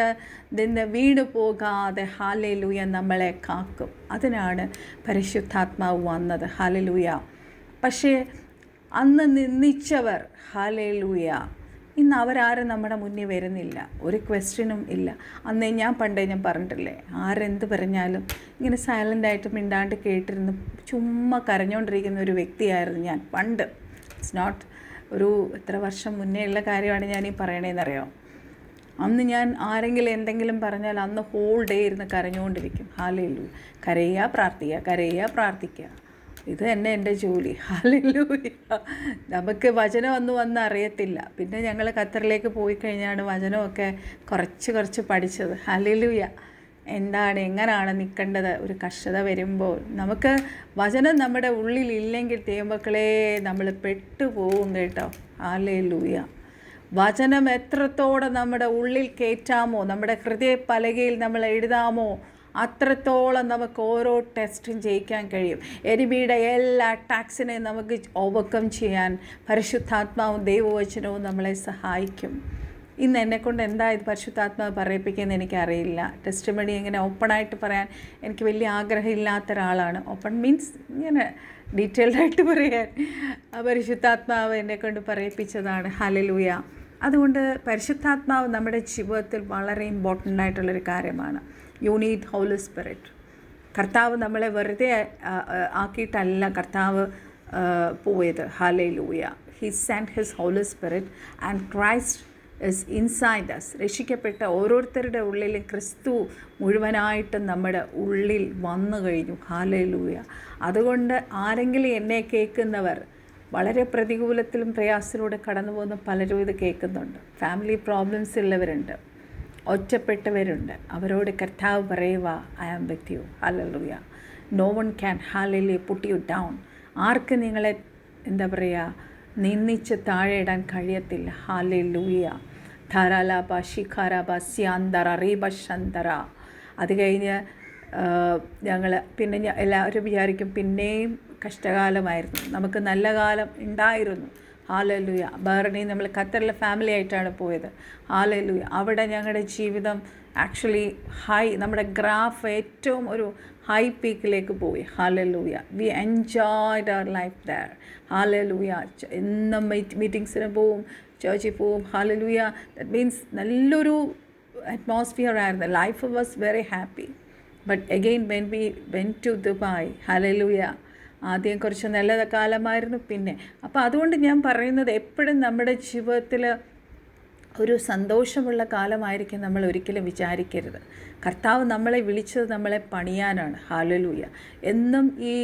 Speaker 1: നിന്ന് വീണു പോകാതെ ഹല്ലേലൂയ നമ്മളെ കാക്കും. അതിനാണ് പരിശുദ്ധാത്മാവ് വന്നത്. ഹല്ലേലൂയ. പക്ഷേ അന്ന് നിന്ദിച്ചവർ ഹല്ലേലൂയ ഇന്ന് അവരാരും നമ്മുടെ മുന്നിൽ വരുന്നില്ല. ഒരു ക്വസ്റ്റ്യനും ഇല്ല. അന്നേ ഞാൻ പറഞ്ഞിട്ടില്ലേ, ആരെന്ത് പറഞ്ഞാലും ഇങ്ങനെ സൈലൻ്റായിട്ട് മിണ്ടാണ്ട് കേട്ടിരുന്ന് ചുമ്മാ കരഞ്ഞുകൊണ്ടിരിക്കുന്ന ഒരു വ്യക്തിയായിരുന്നു ഞാൻ പണ്ട്. ഇറ്റ്സ് നോട്ട് ഒരു എത്ര വർഷം മുന്നേ ഉള്ള കാര്യമാണ് ഞാൻ ഈ പറയണേന്നറിയാം. അന്ന് ഞാൻ ആരെങ്കിലും എന്തെങ്കിലും പറഞ്ഞാൽ അന്ന് ഹോൾ ഡേ ഇരുന്ന് കരഞ്ഞുകൊണ്ടിരിക്കും. ഹല്ലേലൂയ. കരയുക പ്രാർത്ഥിക്കുക. ഇത് തന്നെ എൻ്റെ ജോലി. ഹല്ലേലൂയ. നമുക്ക് വചനം വന്ന് അറിയത്തില്ല. പിന്നെ ഞങ്ങൾ ഖത്തറിലേക്ക് പോയി കഴിഞ്ഞാണ് വചനമൊക്കെ കുറച്ച് പഠിച്ചത്. ഹല്ലേലൂയ. എങ്ങനെയാണ് നിൽക്കേണ്ടത് ഒരു കഷ്ടത വരുമ്പോൾ. നമുക്ക് വചനം നമ്മുടെ ഉള്ളിലില്ലെങ്കിൽ ദൈവമക്കളെ നമ്മൾ പെട്ടുപോകും കേട്ടോ. ഹല്ലേലൂയ. വചനം എത്രത്തോടെ നമ്മുടെ ഉള്ളിൽ കയറ്റാമോ, നമ്മുടെ ഹൃദയപലകയിൽ നമ്മൾ എഴുതാമോ, അത്രത്തോളം നമുക്ക് ഓരോ ടെസ്റ്റും ജയിക്കാൻ കഴിയും. എനിമിയുടെ എല്ലാ അറ്റാക്സിനെയും നമുക്ക് ഓവർകം ചെയ്യാൻ പരിശുദ്ധാത്മാവും ദൈവവചനവും നമ്മളെ സഹായിക്കും. ഇന്ന് എന്നെക്കൊണ്ട് എന്താ ഇത് പരിശുദ്ധാത്മാവ് പറയിപ്പിക്കുന്നത് എനിക്കറിയില്ല. ടെസ്റ്റിമണി ഇങ്ങനെ ഓപ്പണായിട്ട് പറയാൻ എനിക്ക് വലിയ ആഗ്രഹമില്ലാത്ത ഒരാളാണ്. ഓപ്പൺ മീൻസ് ഇങ്ങനെ ഡീറ്റെയിൽഡായിട്ട് പറയാൻ പരിശുദ്ധാത്മാവ് എന്നെക്കൊണ്ട് പറയിപ്പിച്ചതാണ്. ഹല്ലേലൂയ. അതുകൊണ്ട് പരിശുദ്ധാത്മാവ് നമ്മുടെ ജീവിതത്തിൽ വളരെ ഇമ്പോർട്ടൻ്റ് ആയിട്ടുള്ളൊരു കാര്യമാണ്. You need holy spirit. കർത്താവ് നമ്മളെ വെറുതെ ആക്കിയിട്ടല്ല കർത്താവ് പോയത്. Hallelujah. He send his holy spirit and Christ is inside us. രക്ഷിക്കപ്പെട്ട ഓരോരുത്തരുടെ ഉള്ളിലും ക്രിസ്തു മുഴുവനായിട്ടും നമ്മുടെ ഉള്ളിൽ വന്നു കഴിഞ്ഞു. ഹല്ലേലൂയ. അതുകൊണ്ട് ആരെങ്കിലും എന്നെ കേൾക്കുന്നവർ വളരെ പ്രതികൂലത്തിലും പ്രയാസത്തിലൂടെ കടന്നു പോകുന്ന പലരും ഇത് കേൾക്കുന്നുണ്ട്. ഫാമിലി പ്രോബ്ലംസ് ഉള്ളവരുണ്ട്, ഒറ്റപ്പെട്ടവരുണ്ട്. അവരോട് കർത്താവ് പറയുക, I am with you. Hallelujah. No one can hallelujah put you down. ആർക്ക് നിങ്ങളെ എന്താ പറയുക നിന്ദിച്ച് താഴെ ഇടാൻ കഴിയത്തില്ല. ഹല്ലേലൂയ. ധാരാലാപ ശിഖാരാപ സ്യാന്തറ റീബശന്തര. അത് കഴിഞ്ഞ് പിന്നെ എല്ലാവരും വിചാരിക്കും പിന്നെയും കഷ്ടകാലമായിരുന്നു, നമുക്ക് നല്ല കാലം ഉണ്ടായിരുന്നു. ഹല്ലേലൂയ. ബഹ്റൈനിൽ നമ്മൾ ഖത്തറിലെ ഫാമിലി ആയിട്ടാണ് പോയത്. ഹല്ലേലൂയ. അവിടെ ഞങ്ങളുടെ ജീവിതം ആക്ച്വലി നമ്മുടെ ഗ്രാഫ് ഏറ്റവും ഒരു ഹൈ പീക്കിലേക്ക് പോയി. Hallelujah. We enjoyed our life there. Hallelujah. എന്നും മീറ്റിങ്സിന് പോവും, ചേർച്ചിൽ പോവും. ഹല്ലേലൂയ. ദാറ്റ് മീൻസ് നല്ലൊരു അറ്റ്മോസ്ഫിയർ ആയിരുന്നു. Life was very happy. But again when we went to Dubai, hallelujah, ആദ്യം കുറച്ച് നല്ല കാലമായിരുന്നു. പിന്നെ അപ്പോൾ അതുകൊണ്ട് ഞാൻ പറയുന്നത് എപ്പോഴും നമ്മുടെ ജീവിതത്തിൽ ഒരു സന്തോഷമുള്ള കാലമായിരിക്കും നമ്മൾ ഒരിക്കലും വിചാരിക്കരുത്. കർത്താവ് നമ്മളെ വിളിച്ചത് നമ്മളെ പണിയാനാണ്. ഹല്ലേലൂയ. എന്നും ഈ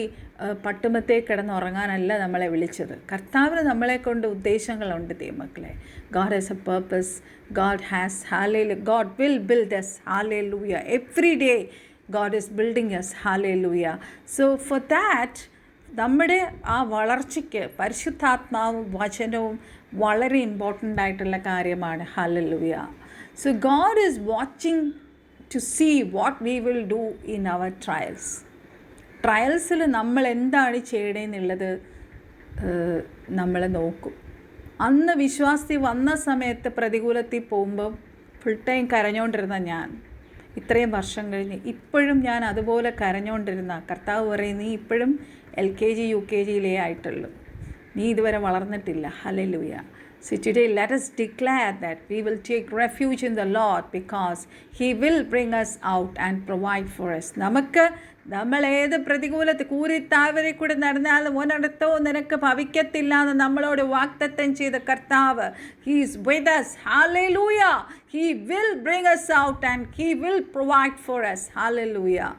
Speaker 1: പട്ടുമത്തേ കിടന്നുറങ്ങാനല്ല നമ്മളെ വിളിച്ചത്. കർത്താവിന് നമ്മളെ കൊണ്ട് ഉദ്ദേശങ്ങളുണ്ട് ദൈവമക്കളെ. God has a purpose. God has, hallelujah, God will build us. Hallelujah. Every day God is building us. Hallelujah. So for that, നമ്മുടെ ആ വളർച്ചയ്ക്ക് പരിശുദ്ധാത്മാവും വചനവും വളരെ ഇമ്പോർട്ടൻ്റ് ആയിട്ടുള്ള കാര്യമാണ്. Hallelujah. So God is watching to see what we will do in our trials. ട്രയൽസിൽ നമ്മൾ എന്താണ് ചെയ്യണമെന്നുള്ളത് നമ്മൾ നോക്കും. അന്ന് വിശ്വാസി വന്ന സമയത്ത് പ്രതികൂലത്തിൽ പോകുമ്പം ഫുൾ ടൈം കരഞ്ഞുകൊണ്ടിരുന്ന ഞാൻ ഇത്രയും വർഷം കഴിഞ്ഞ് ഇപ്പോഴും ഞാൻ അതുപോലെ കരഞ്ഞുകൊണ്ടിരുന്ന കർത്താവ് പറയും, നീ ഇപ്പോഴും LKG UKG ആയിട്ടുള്ളൂ, നീ ഇതുവരെ വളർന്നിട്ടില്ല. Hallelujah. So today let us declare that we will take refuge in the Lord because He will bring us out and provide for us. നമുക്ക് നമ്മൾ ഏത് പ്രതികൂലത്തിൽ കൂരിത്താവരെ കൂടെ നടന്നാലും ഒരിടത്തവും നിനക്ക് ഭവിക്കത്തില്ല എന്ന് നമ്മളോട് വാഗ്ദത്തം ചെയ്ത കർത്താവ്, He is with us. Hallelujah. He will bring us out and He will provide for us. Hallelujah.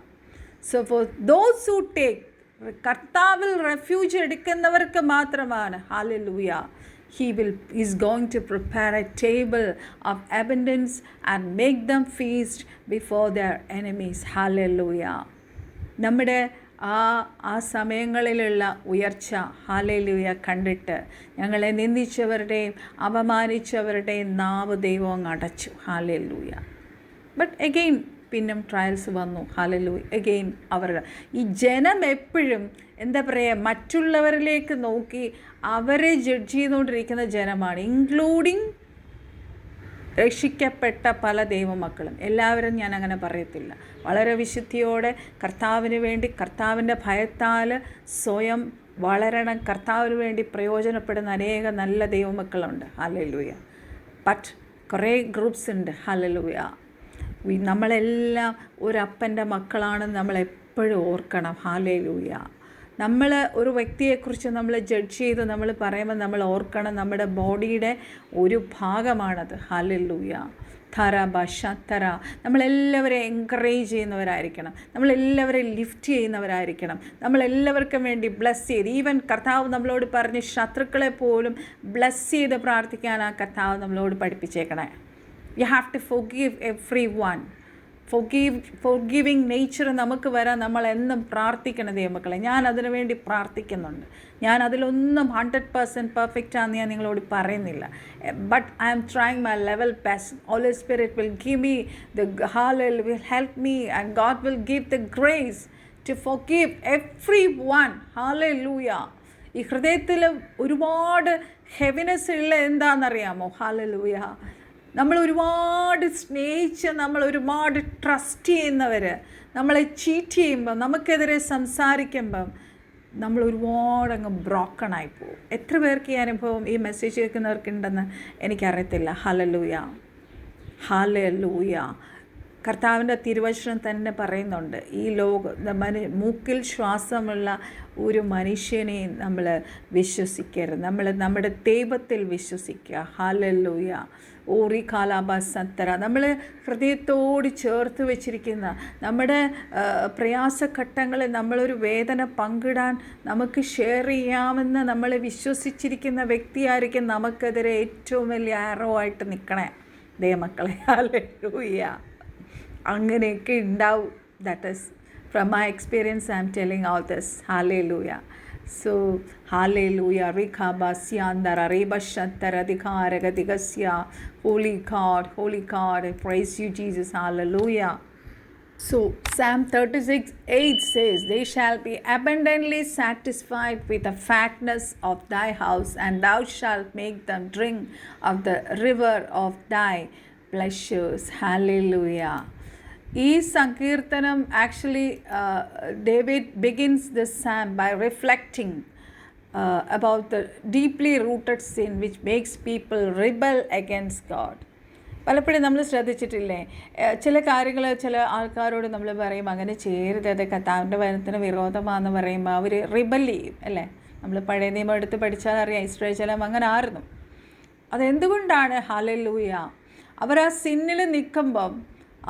Speaker 1: So for those who take, കർത്താവിൽ റെഫ്യൂജ് എടുക്കുന്നവർക്ക് മാത്രമാണ്. Hallelujah. He is going to prepare a table of abundance and make them feast before their enemies. Hallelujah. നമ്മുടെ ആ സമയങ്ങളിലുള്ള ഉയർച്ച, hallelujah, കണ്ടിട്ട് ഞങ്ങളെ നിന്ദിച്ചവരുടെയും അപമാനിച്ചവരുടെയും നാവ് ദൈവം അടച്ചു. ഹല്ലേലൂയ. ബട്ട് അഗെയിൻ പിന്നും ട്രയൽസ് വന്നു. ഹല്ലേലൂയ. അഗെയിൻ അവരുടെ ഈ ജനം എപ്പോഴും എന്താ പറയുക, മറ്റുള്ളവരിലേക്ക് നോക്കി അവരെ ജഡ്ജ് ചെയ്തുകൊണ്ടിരിക്കുന്ന ജനമാണ്, ഇൻക്ലൂഡിങ് രക്ഷിക്കപ്പെട്ട പല ദൈവമക്കളും. എല്ലാവരും ഞാൻ അങ്ങനെ പറയത്തില്ല. വളരെ വിശുദ്ധിയോടെ കർത്താവിന് വേണ്ടി കർത്താവിൻ്റെ ഭയത്താൽ സ്വയം വളരണം, കർത്താവിന് വേണ്ടി പ്രയോജനപ്പെടുന്ന അനേക നല്ല ദൈവമക്കളുണ്ട്. ഹല്ലേലൂയ. ബട്ട് കുറേ ഗ്രൂപ്പ്സ് ഉണ്ട്. ഹല്ലേലൂയ. നമ്മളെല്ലാം ഒരപ്പൻ്റെ മക്കളാണെന്ന് നമ്മളെപ്പോഴും ഓർക്കണം. ഹല്ലേലൂയ. നമ്മൾ ഒരു വ്യക്തിയെക്കുറിച്ച് നമ്മൾ ജഡ്ജ് ചെയ്ത് നമ്മൾ പറയുമ്പോൾ നമ്മൾ ഓർക്കണം, നമ്മുടെ ബോഡിയുടെ ഒരു ഭാഗമാണത്. ഹല്ലേലൂയ. ധര ബഷത്തര. നമ്മളെല്ലാവരെയും എൻകറേജ് ചെയ്യുന്നവരായിരിക്കണം, നമ്മളെല്ലാവരെയും ലിഫ്റ്റ് ചെയ്യുന്നവരായിരിക്കണം, നമ്മളെല്ലാവർക്കും വേണ്ടി ബ്ലെസ് ചെയ്ത്, ഈവൻ കർത്താവ് നമ്മളോട് പറഞ്ഞ് ശത്രുക്കളെ പോലും ബ്ലെസ് ചെയ്ത് പ്രാർത്ഥിക്കാൻ ആ കർത്താവ് നമ്മളോട് പഠിപ്പിച്ചേക്കണേ. You have to forgive everyone. Forgiving nature നമുക്ക് വരാൻ നമ്മൾ എന്നും പ്രാർത്ഥിക്കണം ദൈവമക്കളെ. ഞാൻ അതിനു വേണ്ടി പ്രാർത്ഥിക്കുന്നുണ്ട്. ഞാൻ അതിലൊന്നും 100% പെർഫെക്റ്റ് ആണെന്ന് ഞാൻ നിങ്ങളോട് പറയുന്നില്ല. But I am trying my level best. Holy spirit will give me will help me and God will give the grace to forgive everyone. Hallelujah. ഈ ഹൃദയത്തിൽ ഒരുപാട് ഹെവിനെസ് ഉള്ള എന്താണെന്നറിയാമോ? ഹല്ലേലൂയ. നമ്മൾ ഒരുപാട് സ്നേഹിച്ച് നമ്മൾ ഒരുപാട് ട്രസ്റ്റ് ചെയ്യുന്നവർ നമ്മളെ ചീറ്റ് ചെയ്യുമ്പം, നമുക്കെതിരെ സംസാരിക്കുമ്പം നമ്മൾ ഒരുപാട് അങ്ങ് ബ്രോക്കണായി പോകും. എത്ര പേർക്ക് ഈ അനുഭവം ഈ മെസ്സേജ് കേൾക്കുന്നവർക്കുണ്ടെന്ന് എനിക്കറിയത്തില്ല. ഹല്ലേലൂയ. ഹല്ലേലൂയ. കർത്താവിൻ്റെ തിരുവചനം തന്നെ പറയുന്നുണ്ട്, ഈ മൂക്കിൽ ശ്വാസമുള്ള ഒരു മനുഷ്യനെയും നമ്മൾ വിശ്വസിക്കരുത്, നമ്മൾ നമ്മുടെ ദൈവത്തിൽ വിശ്വസിക്കുക. ഹല്ലേലൂയ. ഓറി കാലാബാസത്തര. നമ്മൾ ഹൃദയത്തോട് ചേർത്ത് വെച്ചിരിക്കുന്ന നമ്മുടെ പ്രയാസഘട്ടങ്ങളിൽ നമ്മളൊരു വേദന പങ്കിടാൻ നമുക്ക് ഷെയർ ചെയ്യാമെന്ന് നമ്മൾ വിശ്വസിച്ചിരിക്കുന്ന വ്യക്തിയായിരിക്കും നമുക്കെതിരെ ഏറ്റവും വലിയ ആരോ ആയിട്ട് നിൽക്കണേ ദൈവമക്കളെ. ഹല്ലേലൂയ. അങ്ങനെയൊക്കെ ഉണ്ടാവും. That is from my experience I M telling all this. Hallelujah. So hallelujah. Rikhabasyandarā rebashattara dikharagadigasya. Holy God, I praise you, Jesus. Hallelujah. So Psalm 36:8 says, they shall be abundantly satisfied with the fatness of thy house, and thou shalt make them drink of the river of thy pleasures. Hallelujah. ഈ സങ്കീർത്തനം actually David begins this psalm by reflecting about the deeply rooted sin which makes people rebel against God. പലപ്പോഴും നമ്മൾ ശ്രദ്ധിച്ചിട്ടില്ലേ, ചില കാര്യങ്ങൾ ചില ആൾക്കാരോട് നമ്മൾ പറയും അങ്ങനെ ചെയ്യരുത്, അത് കർത്താവിൻ്റെ വചനത്തിന് വിരോധമാണെന്ന് പറയുമ്പോൾ അവർ റിബൽ ചെയ്യും അല്ലേ. നമ്മൾ പഴയ നിയമം എടുത്ത് പഠിച്ചാൽ അറിയാം, ഇസ്രായേൽ ജനം അങ്ങനെ ആയിരുന്നു. അതെന്തുകൊണ്ടാണ്? ഹല്ലേലൂയ. അവർ ആ സിന്നിൽ നിൽക്കുമ്പം,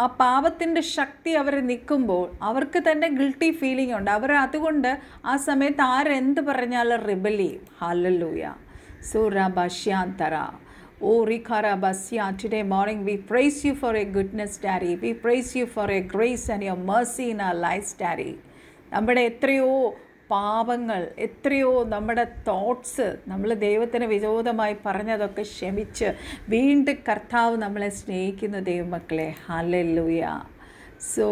Speaker 1: ആ പാപത്തിൻ്റെ ശക്തി അവർ നിൽക്കുമ്പോൾ അവർക്ക് തന്നെ ഗിൽട്ടി ഫീലിംഗ് ഉണ്ട്. അവർ അതുകൊണ്ട് ആ സമയത്ത് ആരെന്ത് പറഞ്ഞാലും റിബൽ ചെയ്യും. ഹല്ലേലൂയ. സൂറബശ്യാന്തര. ഓ റിഖറബസ്യ. Today morning we praise you for your goodness, Daddy. We praise you for your grace and your mercy in our lives, Daddy. നമ്മുടെ എത്രയോ പാപങ്ങൾ, എത്രയോ നമ്മുടെ തോട്ട്സ്, നമ്മൾ ദൈവത്തിന് വിരോധമായി പറഞ്ഞതൊക്കെ ക്ഷമിച്ച് വീണ്ടും കർത്താവ് നമ്മളെ സ്നേഹിക്കുന്ന ദൈവമക്കളെ. ഹല്ലേലൂയ. സോ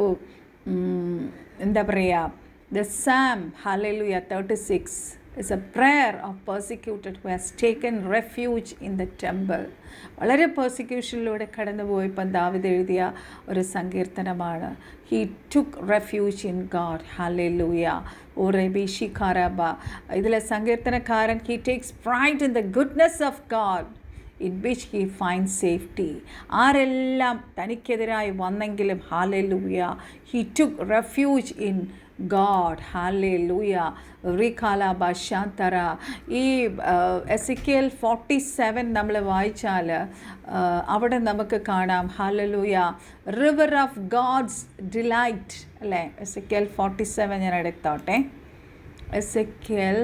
Speaker 1: എന്താ പറയുക, the Sam hallelujah 36 is a prayer of persecuted who has taken refuge in the temple. വളരെ പെർസിക്യൂഷനിലൂടെ കടന്നുപോയപ്പോൾ ദാവീദ് എഴുതിയ ഒരു സങ്കീർത്തനമാണ്. He took refuge in God. Hallelujah. ഓ റബീഷി ഖാരാബ. ഇതിലെ സങ്കീർത്തനക്കാരൻ he takes pride in the goodness of God in which he finds safety. ആരെല്ലാം തനിക്കെതിരായി വന്നെങ്കിലും hallelujah, he took refuge in God. Hallelujah. റിഖാല ബഷാന്തര. ഈ Ezekiel 47 നമ്മൾ വായിച്ചാൽ അവിടെ നമുക്ക് കാണാം hallelujah, river of God's delight അല്ലേ. എസെക്കിയേൽ 47 ഞാൻ എടുത്തോട്ടെ. Ezekiel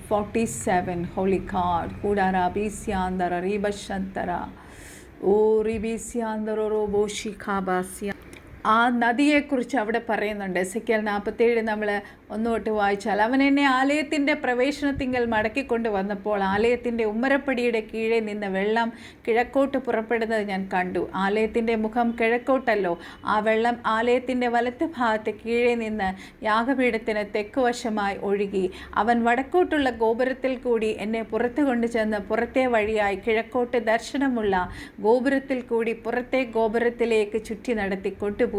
Speaker 1: 47 Holy God. Hudara bisiandara ribashantara. O ribisiandara roboshikabasya. ആ നദിയെക്കുറിച്ച് അവിടെ പറയുന്നുണ്ട്. എസെക്കിയേൽ 47 നമ്മൾ ഒന്നുതൊട്ട് വായിച്ചാൽ, അവൻ എന്നെ ആലയത്തിൻ്റെ പ്രവേശനത്തിങ്കൽ മടക്കിക്കൊണ്ട് വന്നപ്പോൾ ആലയത്തിൻ്റെ ഉമ്മരപ്പടിയുടെ കീഴെ നിന്ന് വെള്ളം കിഴക്കോട്ട് പുറപ്പെടുന്നത് ഞാൻ കണ്ടു. ആലയത്തിൻ്റെ മുഖം കിഴക്കോട്ടല്ലോ. ആ വെള്ളം ആലയത്തിൻ്റെ വലത്ത് ഭാഗത്ത് കീഴെ നിന്ന് യാഗപീഠത്തിന് തെക്കുവശമായി ഒഴുകി. അവൻ വടക്കോട്ടുള്ള ഗോപുരത്തിൽ കൂടി എന്നെ പുറത്തു കൊണ്ടുചെന്ന് പുറത്തെ വഴിയായി കിഴക്കോട്ട് ദർശനമുള്ള ഗോപുരത്തിൽ കൂടി പുറത്തെ ഗോപുരത്തിലേക്ക് ചുറ്റി നടത്തി കൊണ്ടുപോയി.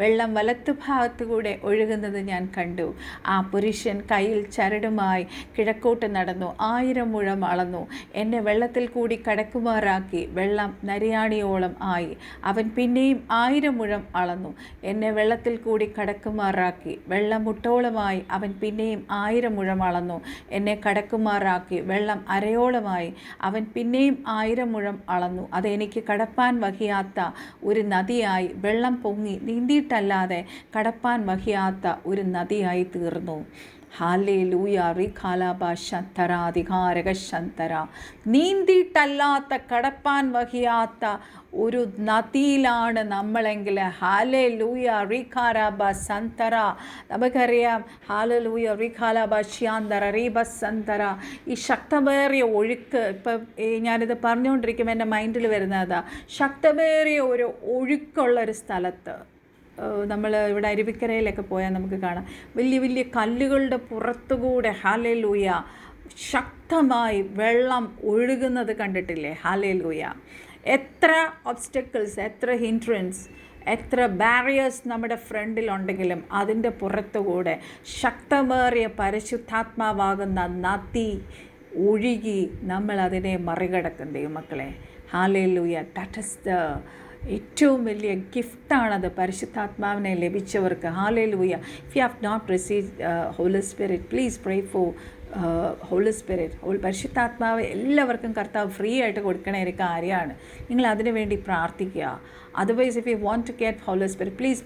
Speaker 1: വെള്ളം വലത്തുഭാഗത്തുകൂടെ ഒഴുകുന്നത് ഞാൻ കണ്ടു. ആ പുരുഷൻ കയ്യിൽ ചരടുമായി കിഴക്കോട്ട് നടന്നു 1000 മുഴം അളന്നു. എന്നെ വെള്ളത്തിൽ കൂടി കടക്കുമാറാക്കി. വെള്ളം നരിയാണിയോളം ആയി. അവൻ പിന്നെയും 1000 മുഴം അളന്നു. എന്നെ വെള്ളത്തിൽ കൂടി കടക്കുമാറാക്കി. വെള്ളം മുട്ടോളമായി. അവൻ പിന്നെയും 1000 മുഴം അളന്നു. എന്നെ കടക്കുമാറാക്കി. വെള്ളം അരയോളമായി. അവൻ പിന്നെയും 1000 മുഴം അളന്നു. അതെനിക്ക് കടപ്പാൻ വഹിയാത്ത ഒരു നദിയായി വെള്ളം പൊങ്ങി നീന്തിയിട്ടല്ലാതെ കടപ്പാൻ വഹിയാത്ത ഒരു നദിയായി തീർന്നു. ഹാലേലൂയ. റിഖാലാബാശന്തര അധികാരകശന്തര. നീന്തിയിട്ടല്ലാത്ത കടപ്പാൻ വഹിയാത്ത ഒരു നദിയിലാണ് നമ്മളെങ്കിൽ ഹാലേലൂയ. റിഖാരാബസന്തര. നമുക്കറിയാം ഹാലേലൂയ. റിഖാലാബശ്യാന്തര റീബസന്തര. ഈ ശക്തമേറിയ ഒഴുക്ക്, ഇപ്പം ഞാനിത് പറഞ്ഞുകൊണ്ടിരിക്കുമ്പോൾ എൻ്റെ മൈൻഡിൽ വരുന്നതാ, ശക്തമേറിയ ഒരു ഒഴുക്കുള്ളൊരു സ്ഥലത്ത് നമ്മൾ ഇവിടെ അരുവിക്കരയിലൊക്കെ പോയാൽ നമുക്ക് കാണാം വലിയ വലിയ കല്ലുകളുടെ പുറത്തുകൂടെ ഹല്ലേലൂയ ശക്തമായി വെള്ളം ഒഴുകുന്നത് കണ്ടിട്ടില്ലേ? ഹല്ലേലൂയ. എത്ര ഒബ്സ്റ്റക്കിൾസ്, എത്ര ഹിൻഡ്രൻസ്, എത്ര ബാരിയേഴ്സ് നമ്മുടെ ഫ്രണ്ടിലുണ്ടെങ്കിലും അതിൻ്റെ പുറത്തുകൂടെ ശക്തമേറിയ പരിശുദ്ധാത്മാവാകുന്ന നദി ഒഴുകി നമ്മൾ അതിനെ മറികടക്കും ദൈവമക്കളെ. ഹല്ലേലൂയ. ദാറ്റ് ഈസ് ദ ഏറ്റവും വലിയ ഗിഫ്റ്റാണത് പരിശുദ്ധാത്മാവിനെ ലഭിച്ചവർക്ക്. Hallelujah. If you have not received Holy Spirit, please pray for Holy Spirit. പരിശുദ്ധാത്മാവ് എല്ലാവർക്കും കർത്താവ് ഫ്രീ ആയിട്ട് കൊടുക്കണ ഒരു കാര്യമാണ്. നിങ്ങൾ അതിനു വേണ്ടി പ്രാർത്ഥിക്കുക. Otherwise, if you want to get Holy Spirit, please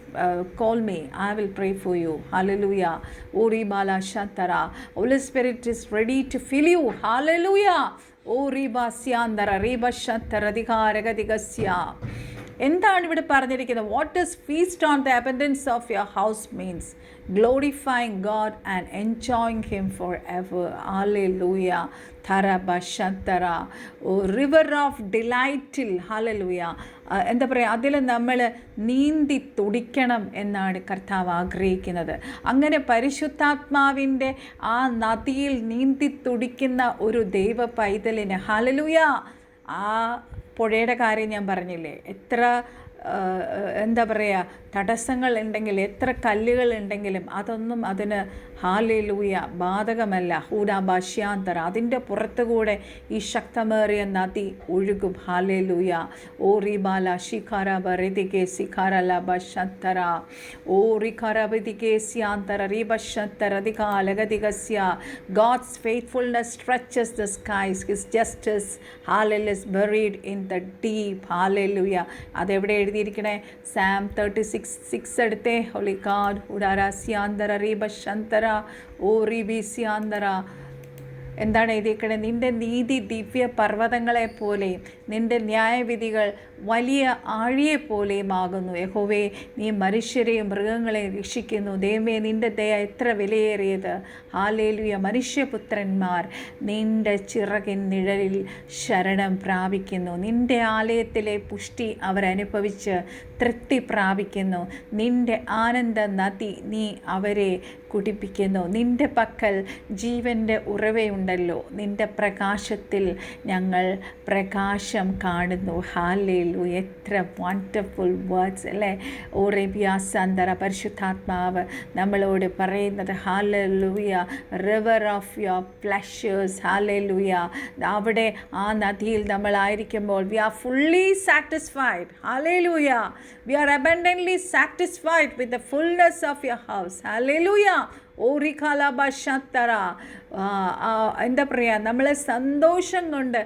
Speaker 1: call me. I will pray for you. Hallelujah. Ori bala shantara. Holy Spirit is ready to fill you. Hallelujah. Ori basyandara reba shantara digaragadigasya. എന്താണ് ഇവിടെ പറഞ്ഞിരിക്കുന്നത്? What does feast on the abundance of your house means? Glorifying God and enjoying him for ever. Hallelujah. ധരബശന്തര. River of ഡിലൈറ്റിൽ hallelujah. എന്താ പറയുക, അതിൽ നമ്മൾ നീന്തി തുടിക്കണം എന്നാണ് കർത്താവ് ആഗ്രഹിക്കുന്നത്. അങ്ങനെ പരിശുദ്ധാത്മാവിൻ്റെ ആ നദിയിൽ നീന്തി തുടിക്കുന്ന ഒരു ദൈവ പൈതലിന് ഹല്ലേലൂയ. ആ പുഴയുടെ കാര്യം ഞാൻ പറഞ്ഞില്ലേ, എത്ര എന്താ പറയുക തടസ്സങ്ങൾ ഉണ്ടെങ്കിൽ, എത്ര കല്ലുകൾ ഉണ്ടെങ്കിലും അതൊന്നും അതിന് ഹല്ലേലൂയ ബാധകമല്ല. ഹൂഡാബാശ്യാന്തര. അതിൻ്റെ പുറത്തുകൂടെ ഈ ശക്തമേറിയ നദി ഒഴുകും. Hallelujah. Oh റിബാല ശിഖാരബരിതികെ ശിഖാരലബശന്തര. Oh റിഖാരബിതികേസ്യാന്തര റീബശന്തര ദികാലഗതികസ്യ. God's faithfulness stretches the skies. His justice, hallelujah, is buried in the deep. Hallelujah. അതെവിടെ എഴുതിയിരിക്കണേ? സാം 36:6 എടുത്തേ. Holy God. ഉഡാരാസ്യാന്തര റീബശന്തര. ഓ റിബിസ്യാന്തര. എന്താണ് എഴുതിയിരിക്കണേ? നിൻ്റെ നീതി ദിവ്യ പർവ്വതങ്ങളെപ്പോലെയും നിൻ്റെ ന്യായവിധികൾ വലിയ ആഴിയെപ്പോലെയും ആകുന്നു. യഹോവേ, നീ മനുഷ്യരെയും മൃഗങ്ങളെയും രക്ഷിക്കുന്നു. ദൈവമേ, നിൻ്റെ ദയ എത്ര വിലയേറിയത്. ഹല്ലേലൂയ. മനുഷ്യപുത്രന്മാർ നിൻ്റെ ചിറകിൻ നിഴലിൽ ശരണം പ്രാപിക്കുന്നു. നിൻ്റെ ആലയത്തിലെ പുഷ്ടി അവരനുഭവിച്ച് തൃപ്തി പ്രാപിക്കുന്നു. നിൻ്റെ ആനന്ദ നദി നീ അവരെ കുടിപ്പിക്കുന്നു. നിൻ്റെ പക്കൽ ജീവൻ്റെ ഉറവയുണ്ടല്ലോ. നിൻ്റെ പ്രകാശത്തിൽ ഞങ്ങൾ പ്രകാശം കാണുന്നു. ഹല്ലേലൂയ. എത്ര വണ്ടർഫുൾ വേർഡ്സ് അല്ലേ. ഓറേബിയാസന്തര പരിശുദ്ധാത്മാവ് നമ്മളോട് പറയുന്നത്. Hallelujah. River of your pleasures. Hallelujah. അവിടെ ആ നദിയിൽ നമ്മളായിരിക്കുമ്പോൾ we are fully satisfied. Hallelujah. We are abundantly satisfied with the fulness of your house. Hallelujah. ഓറിഖാലാബാഷത്തറ. എന്താ പറയുക, നമ്മളെ സന്തോഷം കൊണ്ട്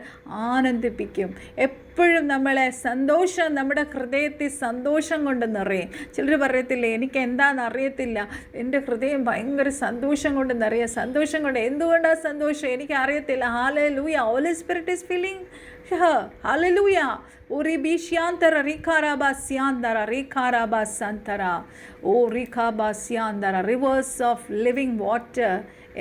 Speaker 1: ആനന്ദിപ്പിക്കും. എപ്പോഴും നമ്മളെ സന്തോഷം, നമ്മുടെ ഹൃദയത്തിൽ സന്തോഷം കൊണ്ട് നിറയും. ചിലർ പറയത്തില്ലേ, എനിക്ക് എന്താണെന്ന് അറിയത്തില്ല, എൻ്റെ ഹൃദയം ഭയങ്കര സന്തോഷം കൊണ്ട് നിറയുക. സന്തോഷം കൊണ്ട് എന്തുകൊണ്ടാണ് സന്തോഷം എനിക്ക് അറിയത്തില്ല. Hallelujah. Holy spirit is filling her. Hallelujah. Uribishyantara rikarabashyantara rikarabasantara. O rikabasyantara. Rivers of living water.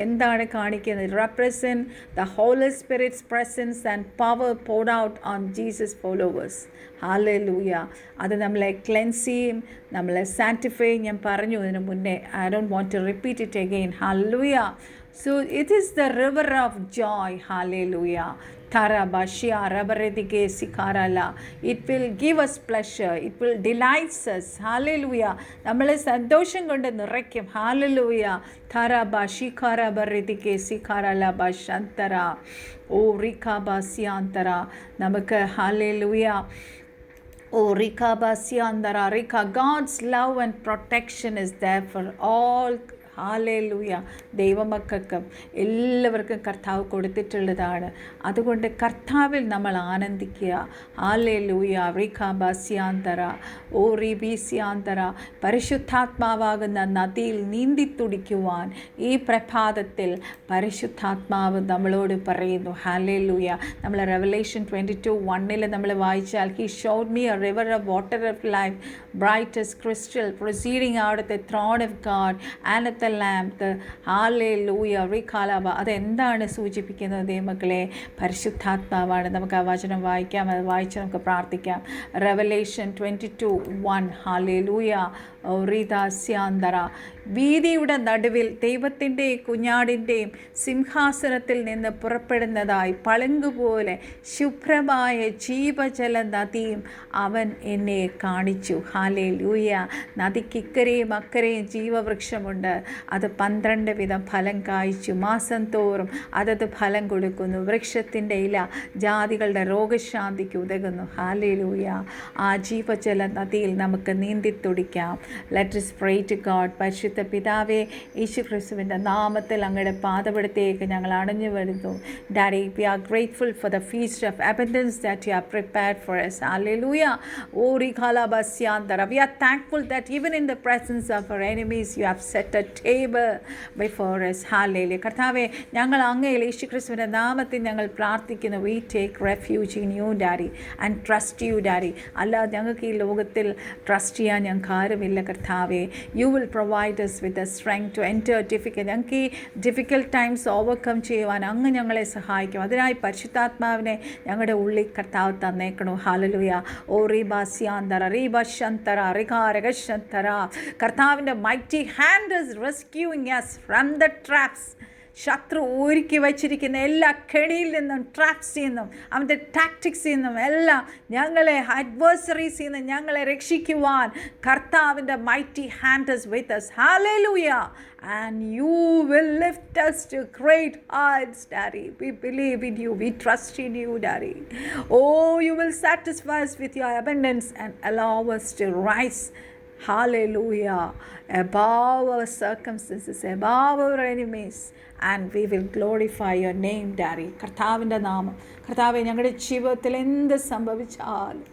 Speaker 1: എന്താണ് കാണിക്കുന്നത്? represent the Holy Spirit's presence and power poured out on Jesus followers. Hallelujah. അത് നമ്മളെ ക്ലെൻസ് ചെയ്യും, നമ്മളെ സാൻറ്റിഫൈ. ഞാൻ പറഞ്ഞു ഇതിന് മുന്നേ. I don't want to repeat it again. Hallelujah. So it is the river of joy. Hallelujah. Tarabashia rabaredike sikarala. It will give us pleasure. It will delights us. Hallelujah. നമ്മളെ സന്തോഷം കൊണ്ട് നിറയ്ക്കും. Hallelujah. Tarabashikara baredike sikarala bashantara. O rikabasiyantara. നമുക്ക് Hallelujah. Oh, rikabasiyantara rika. God's love and protection is there for all. Hallelujah. ദൈവമക്കൾക്കും എല്ലാവർക്കും കർത്താവ് കൊടുത്തിട്ടുള്ളതാണ്. അതുകൊണ്ട് കർത്താവിൽ നമ്മൾ ആനന്ദിക്കുക. ഹാലേലൂയ. റിഖാബാസ്യാന്തര. ഓ റിബീസ്യാന്തര. പരിശുദ്ധാത്മാവാകുന്ന നദിയിൽ നീന്തിത്തുടിക്കുവാൻ ഈ പ്രഭാതത്തിൽ പരിശുദ്ധാത്മാവ് നമ്മളോട് പറയുന്നു. ഹാലേലൂയ. നമ്മൾ റെവലേഷൻ 22:1 നമ്മൾ വായിച്ചാൽ, he showed me a river of water of life bright as crystal proceeding out of the throne of God and at the lamb. Hallelujah. റിഖാലാബ. അതെന്താണ് സൂചിപ്പിക്കുന്നത് ദൈവമക്കളെ? പരിശുദ്ധാത്മാവാണ്. നമുക്ക് ആ വചനം വായിക്കാം, അത് വായിച്ച് നമുക്ക് പ്രാർത്ഥിക്കാം. റെവലേഷൻ 22:1. ഹാലേലൂയ. റിദാസ്യാന്തര. വീതിയുടെ നടുവിൽ ദൈവത്തിൻ്റെയും കുഞ്ഞാടിൻ്റെയും സിംഹാസനത്തിൽ നിന്ന് പുറപ്പെടുന്നതായി പളുങ്കുപോലെ ശുഭ്രമായ ജീവജല നദിയും അവൻ എന്നെ കാണിച്ചു. ഹാലേലൂയ. നദിക്ക് ഇക്കരെയും അക്കരെയും ജീവവൃക്ഷമുണ്ട്. അത് 12 വിധം ഫലം കായ്ച്ചു. മാസം തോറും അതത് ഫലം കൊടുക്കുന്നു. വൃക്ഷത്തിൻ്റെ ഇല ജാതികളുടെ രോഗശാന്തിക്ക് ഉതകുന്നു. ഹാലേലൂയ. ആ ജീവജല നദിയിൽ നമുക്ക് നീന്തിത്തുടിക്കാം. Let us pray to God. പരിശുദ്ധ പിതാവേ, യേശുക്രിസ്തുവിൻ്റെ നാമത്തിൽ അങ്ങയുടെ പാദപീഠത്തേക്ക് ഞങ്ങൾ അണഞ്ഞു വരുന്നു. Daddy, we are grateful for the feast of abundance that you have prepared for us. Hallelujah. Oh, rikalabasyantara. We are thankful that even in the presence of our enemies you have set a table before us. Hallelujah. കർത്താവേ, ഞങ്ങൾ അങ്ങയിൽ യേശുക്രിസ്തുവിൻ്റെ നാമത്തിൽ ഞങ്ങൾ പ്രാർത്ഥിക്കുന്നു. We take refuge in you, Daddy, and trust you, Daddy. അല്ലാതെ ഞങ്ങൾക്ക് ഈ ലോകത്തിൽ ട്രസ്റ്റ് ചെയ്യാൻ ഞങ്ങൾക്ക് ആരുമില്ല കർത്താവേ. You will provide us with the strength to enter difficult. ഞങ്ങൾക്ക് ഈ ഡിഫിക്കൽട്ട് ടൈംസ് ഓവർകം ചെയ്യുവാൻ അങ്ങ് ഞങ്ങളെ സഹായിക്കും. അതിനായി പരിശുദ്ധാത്മാവിനെ ഞങ്ങളുടെ ഉള്ളിൽ കർത്താവ് തന്നേക്കണു. ഹാലലുയ. ഓ റീബാസ്യാന്തര റീബശന്തര റികാരകശന്തര. കർത്താവിൻ്റെ mighty hand is rescuing us from the traps. ശത്രു ഒരുക്കി വച്ചിരിക്കുന്ന എല്ലാ കെണിയിൽ നിന്നും, ട്രാപ്സിൽ നിന്നും, അവൻ്റെ ടാക്ടിക്സിൽ നിന്നും എല്ലാം ഞങ്ങളെ, അഡ്വേഴ്സറീസിൽ നിന്നും ഞങ്ങളെ രക്ഷിക്കുവാൻ കർത്താവിൻ്റെ mighty hand is with us. Hallelujah. And you will lift us to great heights, Daddy. We believe in you. We trust in you, Daddy. Oh, you will satisfy us with your abundance and allow us to rise. Hallelujah. Above our circumstances, above our enemies. And we will glorify your name, Daddy. കർത്താവിൻ്റെ നാമം. കർത്താവെ, ഞങ്ങളുടെ ജീവിതത്തിൽ എന്ത് സംഭവിച്ചാലും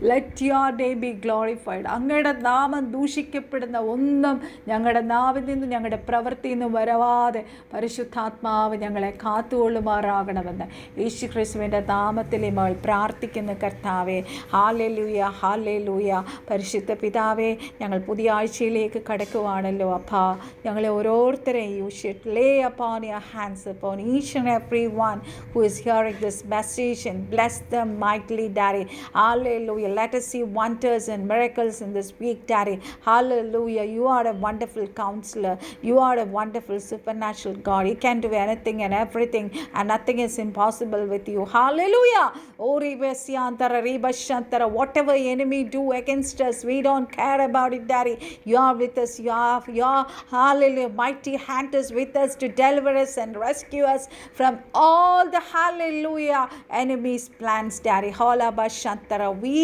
Speaker 1: let your name B glorified. അങ്ങയുടെ നാമം ദൂഷിക്കപ്പെടുന്ന ഒന്നും ഞങ്ങളുടെ നാവിൽ നിന്നും ഞങ്ങളുടെ പ്രവൃത്തിയിൽ നിന്നും വരാതെ പരിശുദ്ധാത്മാവ് ഞങ്ങളെ കാത്തുകൊള്ളുമാറാകണമെന്ന് യേശു ക്രിസ്തുവിൻ്റെ നാമത്തിൽ നമ്മൾ പ്രാർത്ഥിക്കുന്ന കർത്താവെ. ഹാലേലൂയ. ഹാലേലൂയ. പരിശുദ്ധ പിതാവേ, ഞങ്ങൾ പുതിയ ആഴ്ചയിലേക്ക് കടക്കുവാണല്ലോ അപ്പാ. ഞങ്ങളെ ഓരോരുത്തരെയും you should lay upon your hands upon each and every one who is hearing this message and bless them mightily, Daddy. Hallelujah. Let us see wonders and miracles in this week, Daddy. Hallelujah. You are a wonderful counselor. You are a wonderful supernatural God. You can do anything and everything, and nothing is impossible with you. Hallelujah. Oh, Ribasiyantara, Ribashantara, whatever enemy do against us, we don't care about it, Daddy. You are with us. Your hallelujah mighty hand is with us to deliver us and rescue us from all the hallelujah enemies' plans, Daddy. Halabashantara, we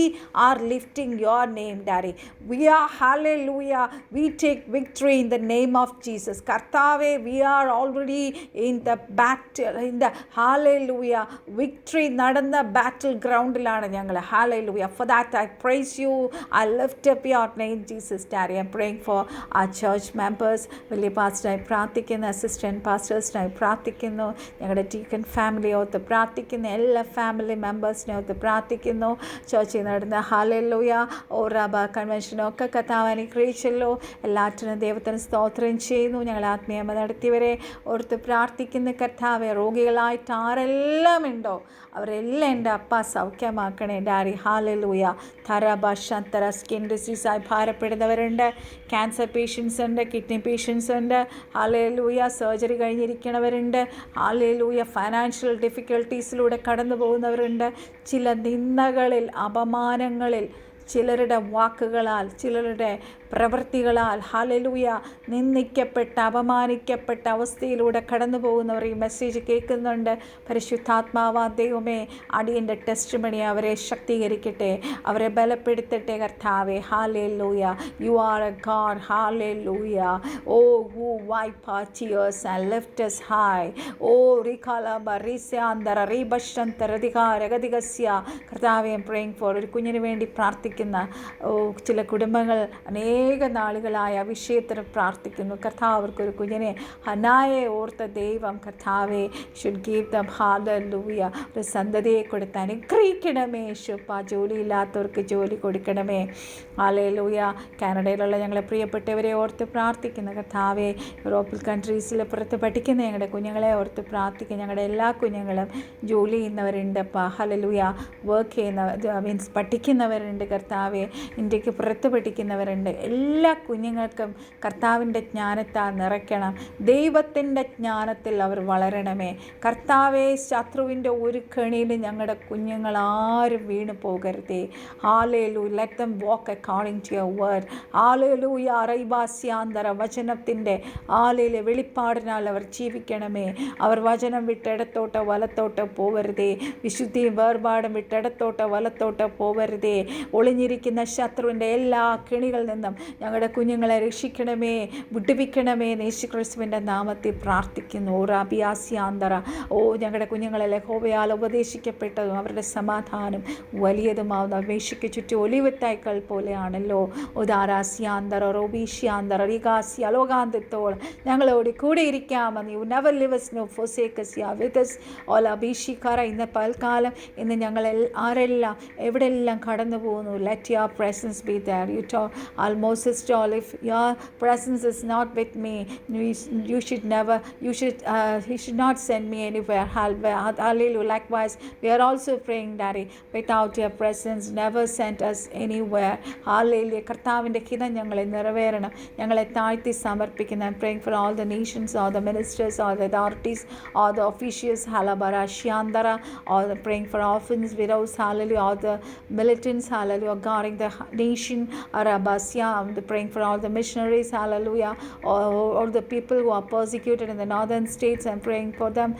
Speaker 1: are lifting your name, Daddy. We are hallelujah. We take victory in the name of Jesus. Kartave, we are already in the battle, in the hallelujah victory നടന്ന ബാറ്റിൽ ഗ്രൗണ്ടിലാണ് ഞങ്ങൾ. Hallelujah. For that I praise you. I lift up your name, Jesus, Daddy. I'm praying for our church members. വലിയ പാസ്റ്ററായി പ്രാർത്ഥിക്കുന്നു, assistant പാസ്റ്റേഴ്സിനായി പ്രാർത്ഥിക്കുന്നു, ഞങ്ങളുടെ ടീക്കൻ family ഓർത്ത് പ്രാർത്ഥിക്കുന്നു, എല്ലാ family മെമ്പേഴ്സിനെ ഓർത്ത് പ്രാർത്ഥിക്കുന്നു. ചർച്ചിൽ നടന്ന ഹല്ലേലൂയ ഓറാബ കൺവെൻഷനൊക്കെ കർത്താവ് അനുഗ്രഹിച്ചല്ലോ. എല്ലാറ്റിനും ദൈവത്തിന് സ്തോത്രം ചെയ്യുന്നു. ഞങ്ങൾ ആത്മീയത നടത്തിയവരെ ഓർത്ത് പ്രാർത്ഥിക്കുന്ന കർത്താവെ, രോഗികളായിട്ട് ആരെല്ലാം ഉണ്ടോ അവരെല്ലാം എൻ്റെ അപ്പ സൗഖ്യമാക്കണേ, ഡാഡി. ഹല്ലേലൂയ. തറബാഷന്തര സ്കിൻ ഡിസീസായി ഭാരപ്പെടുന്നവരുണ്ട്, ക്യാൻസർ പേഷ്യൻസ് ഉണ്ട്, കിഡ്നി പേഷ്യൻസ് ഉണ്ട്. ഹല്ലേലൂയ. സർജറി കഴിഞ്ഞിരിക്കുന്നവരുണ്ട്. ഹല്ലേലൂയ. ഫൈനാൻഷ്യൽ ഡിഫിക്കൽട്ടീസിലൂടെ കടന്നു പോകുന്നവരുണ്ട്. ചില നിന്ദകളിൽ, അപമാനങ്ങളിൽ, ചിലരുടെ വാക്കുകളാൽ, ചിലരുടെ പ്രവൃത്തികളാൽ ഹല്ലേലൂയ നിന്ദിക്കപ്പെട്ട, അപമാനിക്കപ്പെട്ട അവസ്ഥയിലൂടെ കടന്നു പോകുന്നവർ ഈ മെസ്സേജ് കേൾക്കുന്നുണ്ട്. പരിശുദ്ധാത്മാവാ ദൈവമേ, അടിയൻ്റെ ടെസ്റ്റ് മണി അവരെ ശക്തീകരിക്കട്ടെ, അവരെ ബലപ്പെടുത്തട്ടെ കർത്താവേ. Hallelujah. You are a God. Hallelujah. Oh who wipe our tears and lift us high. Oh റികാലബ റിസ്യാന്തര റിബഷന്തര ദിഗാരഗദിഗസ്യ. കർത്താവേ, praying for ഒരു കുഞ്ഞിന് വേണ്ടി പ്രാർത്ഥിക്കുന്ന ചില കുടുംബങ്ങൾ നാളുകളായ വിഷയത്തിന് പ്രാർത്ഥിക്കുന്നു. കർത്താവ് അവർക്കൊരു കുഞ്ഞിനെ ഹനായെ ഓർത്ത ദൈവം കർത്താവെ ഷുഡ് ഗീവ് ദം ഹല്ലേലൂയ ഒരു സന്തതിയെ കൊടുത്ത് അനുഗ്രഹിക്കണമേ. യേശുപ്പ, ജോലിയില്ലാത്തവർക്ക് ജോലി കൊടുക്കണമേ. ഹല്ലേലൂയ. കാനഡയിലുള്ള ഞങ്ങളെ പ്രിയപ്പെട്ടവരെ ഓർത്ത് പ്രാർത്ഥിക്കുന്ന കർത്താവെ, യൂറോപ്യൻ കൺട്രീസിൽ പുറത്ത് പഠിക്കുന്ന ഞങ്ങളുടെ കുഞ്ഞുങ്ങളെ ഓർത്ത് പ്രാർത്ഥിക്കുന്ന ഞങ്ങളുടെ എല്ലാ കുഞ്ഞുങ്ങളും ജോലി ചെയ്യുന്നവരുണ്ട്. ഹല്ലേലൂയ. വർക്ക് ചെയ്യുന്ന മീൻസ് പഠിക്കുന്നവരുണ്ട് കർത്താവെ, ഇന്ത്യക്ക് പുറത്ത് പഠിക്കുന്നവരുണ്ട്. എല്ലാ കുഞ്ഞുങ്ങൾക്കും കർത്താവിൻ്റെ ജ്ഞാനത്താൽ നിറയ്ക്കണം. ദൈവത്തിൻ്റെ ജ്ഞാനത്തിൽ അവർ വളരണമേ കർത്താവെ. ശത്രുവിൻ്റെ ഒരു കെണിയിൽ ഞങ്ങളുടെ കുഞ്ഞുങ്ങൾ ആരും വീണു പോകരുതേ. Hallelujah. Let them walk according to your word. Hallelujah. റൈബാസ്യാന്തര വചനത്തിൻ്റെ ഹല്ലേലൂയ വെളിപ്പാടിനാൽ അവർ ജീവിക്കണമേ. അവർ വചനം വിട്ട് ഇടത്തോട്ടോ വലത്തോട്ടോ പോവരുതേ. വിശുദ്ധിയും വേർപാടും വിട്ട് ഇടത്തോട്ടോ വലത്തോട്ടോ പോവരുതേ. ഒളിഞ്ഞിരിക്കുന്ന ശത്രുവിൻ്റെ എല്ലാ കെണികളിൽ നിന്നും ഞങ്ങളുടെ കുഞ്ഞുങ്ങളെ രക്ഷിക്കണമേ, വിടുവിക്കണമേ. യേശുക്രിസ്തുവിൻ്റെ നാമത്തിൽ പ്രാർത്ഥിക്കുന്നു. റാബിയാസ്യാന്തര. ഓ ഞങ്ങളുടെ കുഞ്ഞുങ്ങളെ യഹോവയാൽ ഉപദേശിക്കപ്പെട്ടതും അവരുടെ സമാധാനം വലിയതുമാവുന്ന മേശയ്ക്ക് ചുറ്റും ഒലിവത്തായ്ക്കൾ പോലെയാണല്ലോ. ഉദാരാസ്യാന്തര റോബീഷ്യാന്തര റിഗാസ്യ ലോകാന്തത്തോളം ഞങ്ങളോട് കൂടെ ഇരിക്കാമെന്ന്. You never leave us nor forsake us. You are with us. ഓല അഭിഷിക്കാര ഇന്ന് പൽക്കാലം ഇന്ന് ഞങ്ങൾ ആരെല്ലാം എവിടെയെല്ലാം കടന്നു പോകുന്നു, let your presence be there. You talk Moses told, if your presence is not with me, you should never, he should not send me anywhere. Hallelujah. Likewise, we are also praying, Daddy, without your presence, never send us anywhere. Hallelujah. കർത്താവിൻ്റെ ഹിതം ഞങ്ങളെ നിറവേറണം. ഞങ്ങളെ താഴ്ത്തി സമർപ്പിക്കുന്ന. I'm praying for all the nations, all the ministers, all the authorities, all the officials, halabara shyandara, all the praying for orphans, widows, hallelujah, all the militants, hallelujah, guarding the nation, arabasya. I'm praying for all the missionaries, hallelujah, all the people who are persecuted in the northern states. I'm praying for them,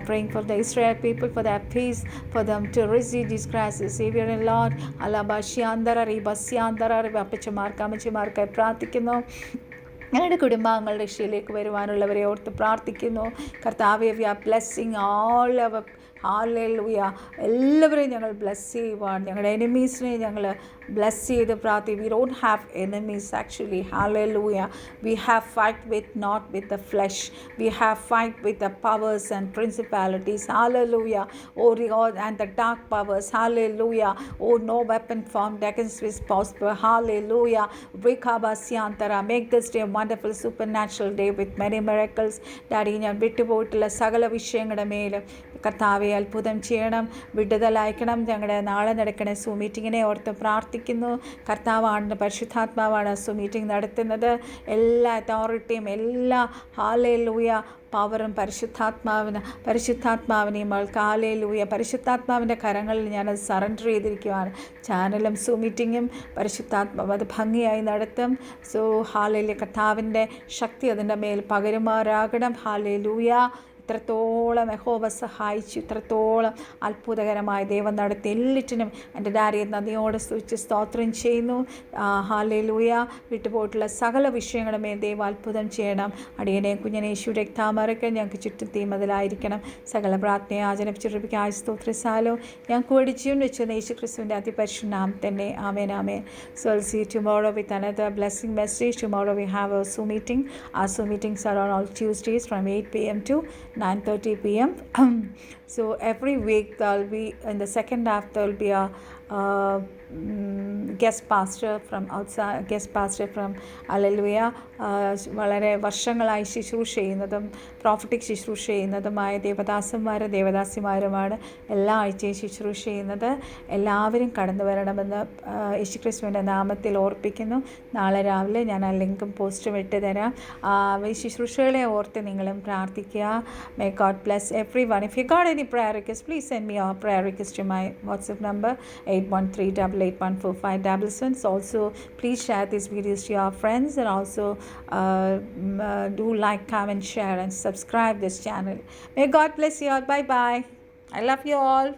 Speaker 1: praying for the Israel people, for their peace, for them to receive Jesus Christ as Savior and Lord. alabashyandara ribasyandara അപ്പച്ചമാർക്കായി പ്രാർത്ഥിക്കുന്നു. ഞങ്ങളുടെ കുടുംബാംഗങ്ങളുടെ രക്ഷയിലേക്ക് വരുവാനുള്ളവരെ ഓർത്ത് പ്രാർത്ഥിക്കുന്നു. കർത്താവേ, we are blessing all our hallelujah. എല്ലാവരെയും ഞങ്ങൾ bless ചെയ്യുവാൻ, ഞങ്ങളുടെ എനിമീസിനെ ഞങ്ങൾ ബ്ലെസ് ചെയ്ത് പ്രാർത്ഥിക്കും. We don't have enemies actually. Hallelujah. We have fight with not with the flesh. We have fight with the powers and principalities. Hallelujah. Oh and the dark powers. Hallelujah. Oh no weapon formed against us is possible. Hallelujah. Brikabasiyantara. Make this day a wonderful supernatural day with many miracles. Daddy, ഞാൻ വിട്ടുപോയിട്ടുള്ള സകല വിഷയങ്ങളുടെ മേലും കർത്താവെ അത്ഭുതം ചെയ്യണം, വിടുതൽ അയക്കണം. ഞങ്ങളുടെ നാളെ നടക്കുന്ന സൂം മീറ്റിങ്ങിനെ ഓർത്ത് പ്രാർത്ഥിക്കുന്നു. കർത്താവാണ്, പരിശുദ്ധാത്മാവാണ് സൂം മീറ്റിംഗ് നടത്തുന്നത്. എല്ലാ അതോറിറ്റിയും, എല്ലാ ഹല്ലേലൂയ പവറും പരിശുദ്ധാത്മാവിനെയും ഹല്ലേലൂയ പരിശുദ്ധാത്മാവിൻ്റെ കരങ്ങളിൽ ഞാനത് സറണ്ടർ ചെയ്തിരിക്കുകയാണ്. ചാനലും സൂം മീറ്റിങ്ങും പരിശുദ്ധാത്മാവ് അത് ഭംഗിയായി നടത്തും. സോ ഹല്ലേലൂയ, കർത്താവിൻ്റെ ശക്തി അതിൻ്റെ മേൽ പകരുമാറാകണം. ഹല്ലേലൂയ. ഇത്രത്തോളം യഹോവ സഹായിച്ചു, ഇത്രത്തോളം അത്ഭുതകരമായ ദൈവം നടത്തി എല്ലാറ്റിനും എൻ്റെ ഡാഡിയെ നന്ദിയോടെ സ്തുതിച്ച് സ്തോത്രം ചെയ്യുന്നു. ഹല്ലേലൂയ. വിട്ടുപോയിട്ടുള്ള സകല വിഷയങ്ങളുമേ ദൈവം അത്ഭുതം ചെയ്യണം. അടിയനെ കുഞ്ഞനെ യേശു രക്താമറയ്ക്ക് ഞങ്ങൾക്ക് ചുറ്റും തീമതിലായിരിക്കണം. സകല പ്രാർത്ഥനയെ ആചരിപ്പിച്ചിരിപ്പിക്കായ സ്തോത്രസാലോ ഞങ്ങൾക്ക് വേണ്ടി ജീവൻ വെച്ച് യേശു ക്രിസ്തുവിൻ്റെ അതിപരിശുദ്ധ നാമത്തിൽ തന്നെ. ആമേൻ, ആമേൻ. So I'll see you tomorrow with another blessing message. Tomorrow we have a Zoom meeting. Our Zoom meetings are on all Tuesdays from 8 p.m. to 9:30 p.m. So every week there'll be, in the second half there'll be a guest pastor from outside, guest pastor from Hallelujah. വളരെ വർഷങ്ങളായി ശുശ്രൂഷ ചെയ്യുന്നതും prophetic ശുശ്രൂഷ ചെയ്യുന്നതുമായ ദേവദാസിമാരുമാണ് എല്ലാ ആഴ്ചയും ശുശ്രൂഷ ചെയ്യുന്നത്. എല്ലാവരും കടന്നു വരണമെന്ന് യേശുക്രിസ്തുവിൻ്റെ നാമത്തിൽ ഓർപ്പിക്കുന്നു. നാളെ രാവിലെ ഞാൻ ആ ലിങ്കും പോസ്റ്റും ഇട്ട് തരാം. ഈ ശുശ്രൂഷകളെ ഓർത്ത് നിങ്ങളും പ്രാർത്ഥിക്കുക. May God bless everyone. If you got any prayer requests, please send me your prayer request to my WhatsApp number 8138814577. So also please share these videos to your friends, and also do like, comment, share and subscribe this channel. May God bless you all. Bye bye. I love you all.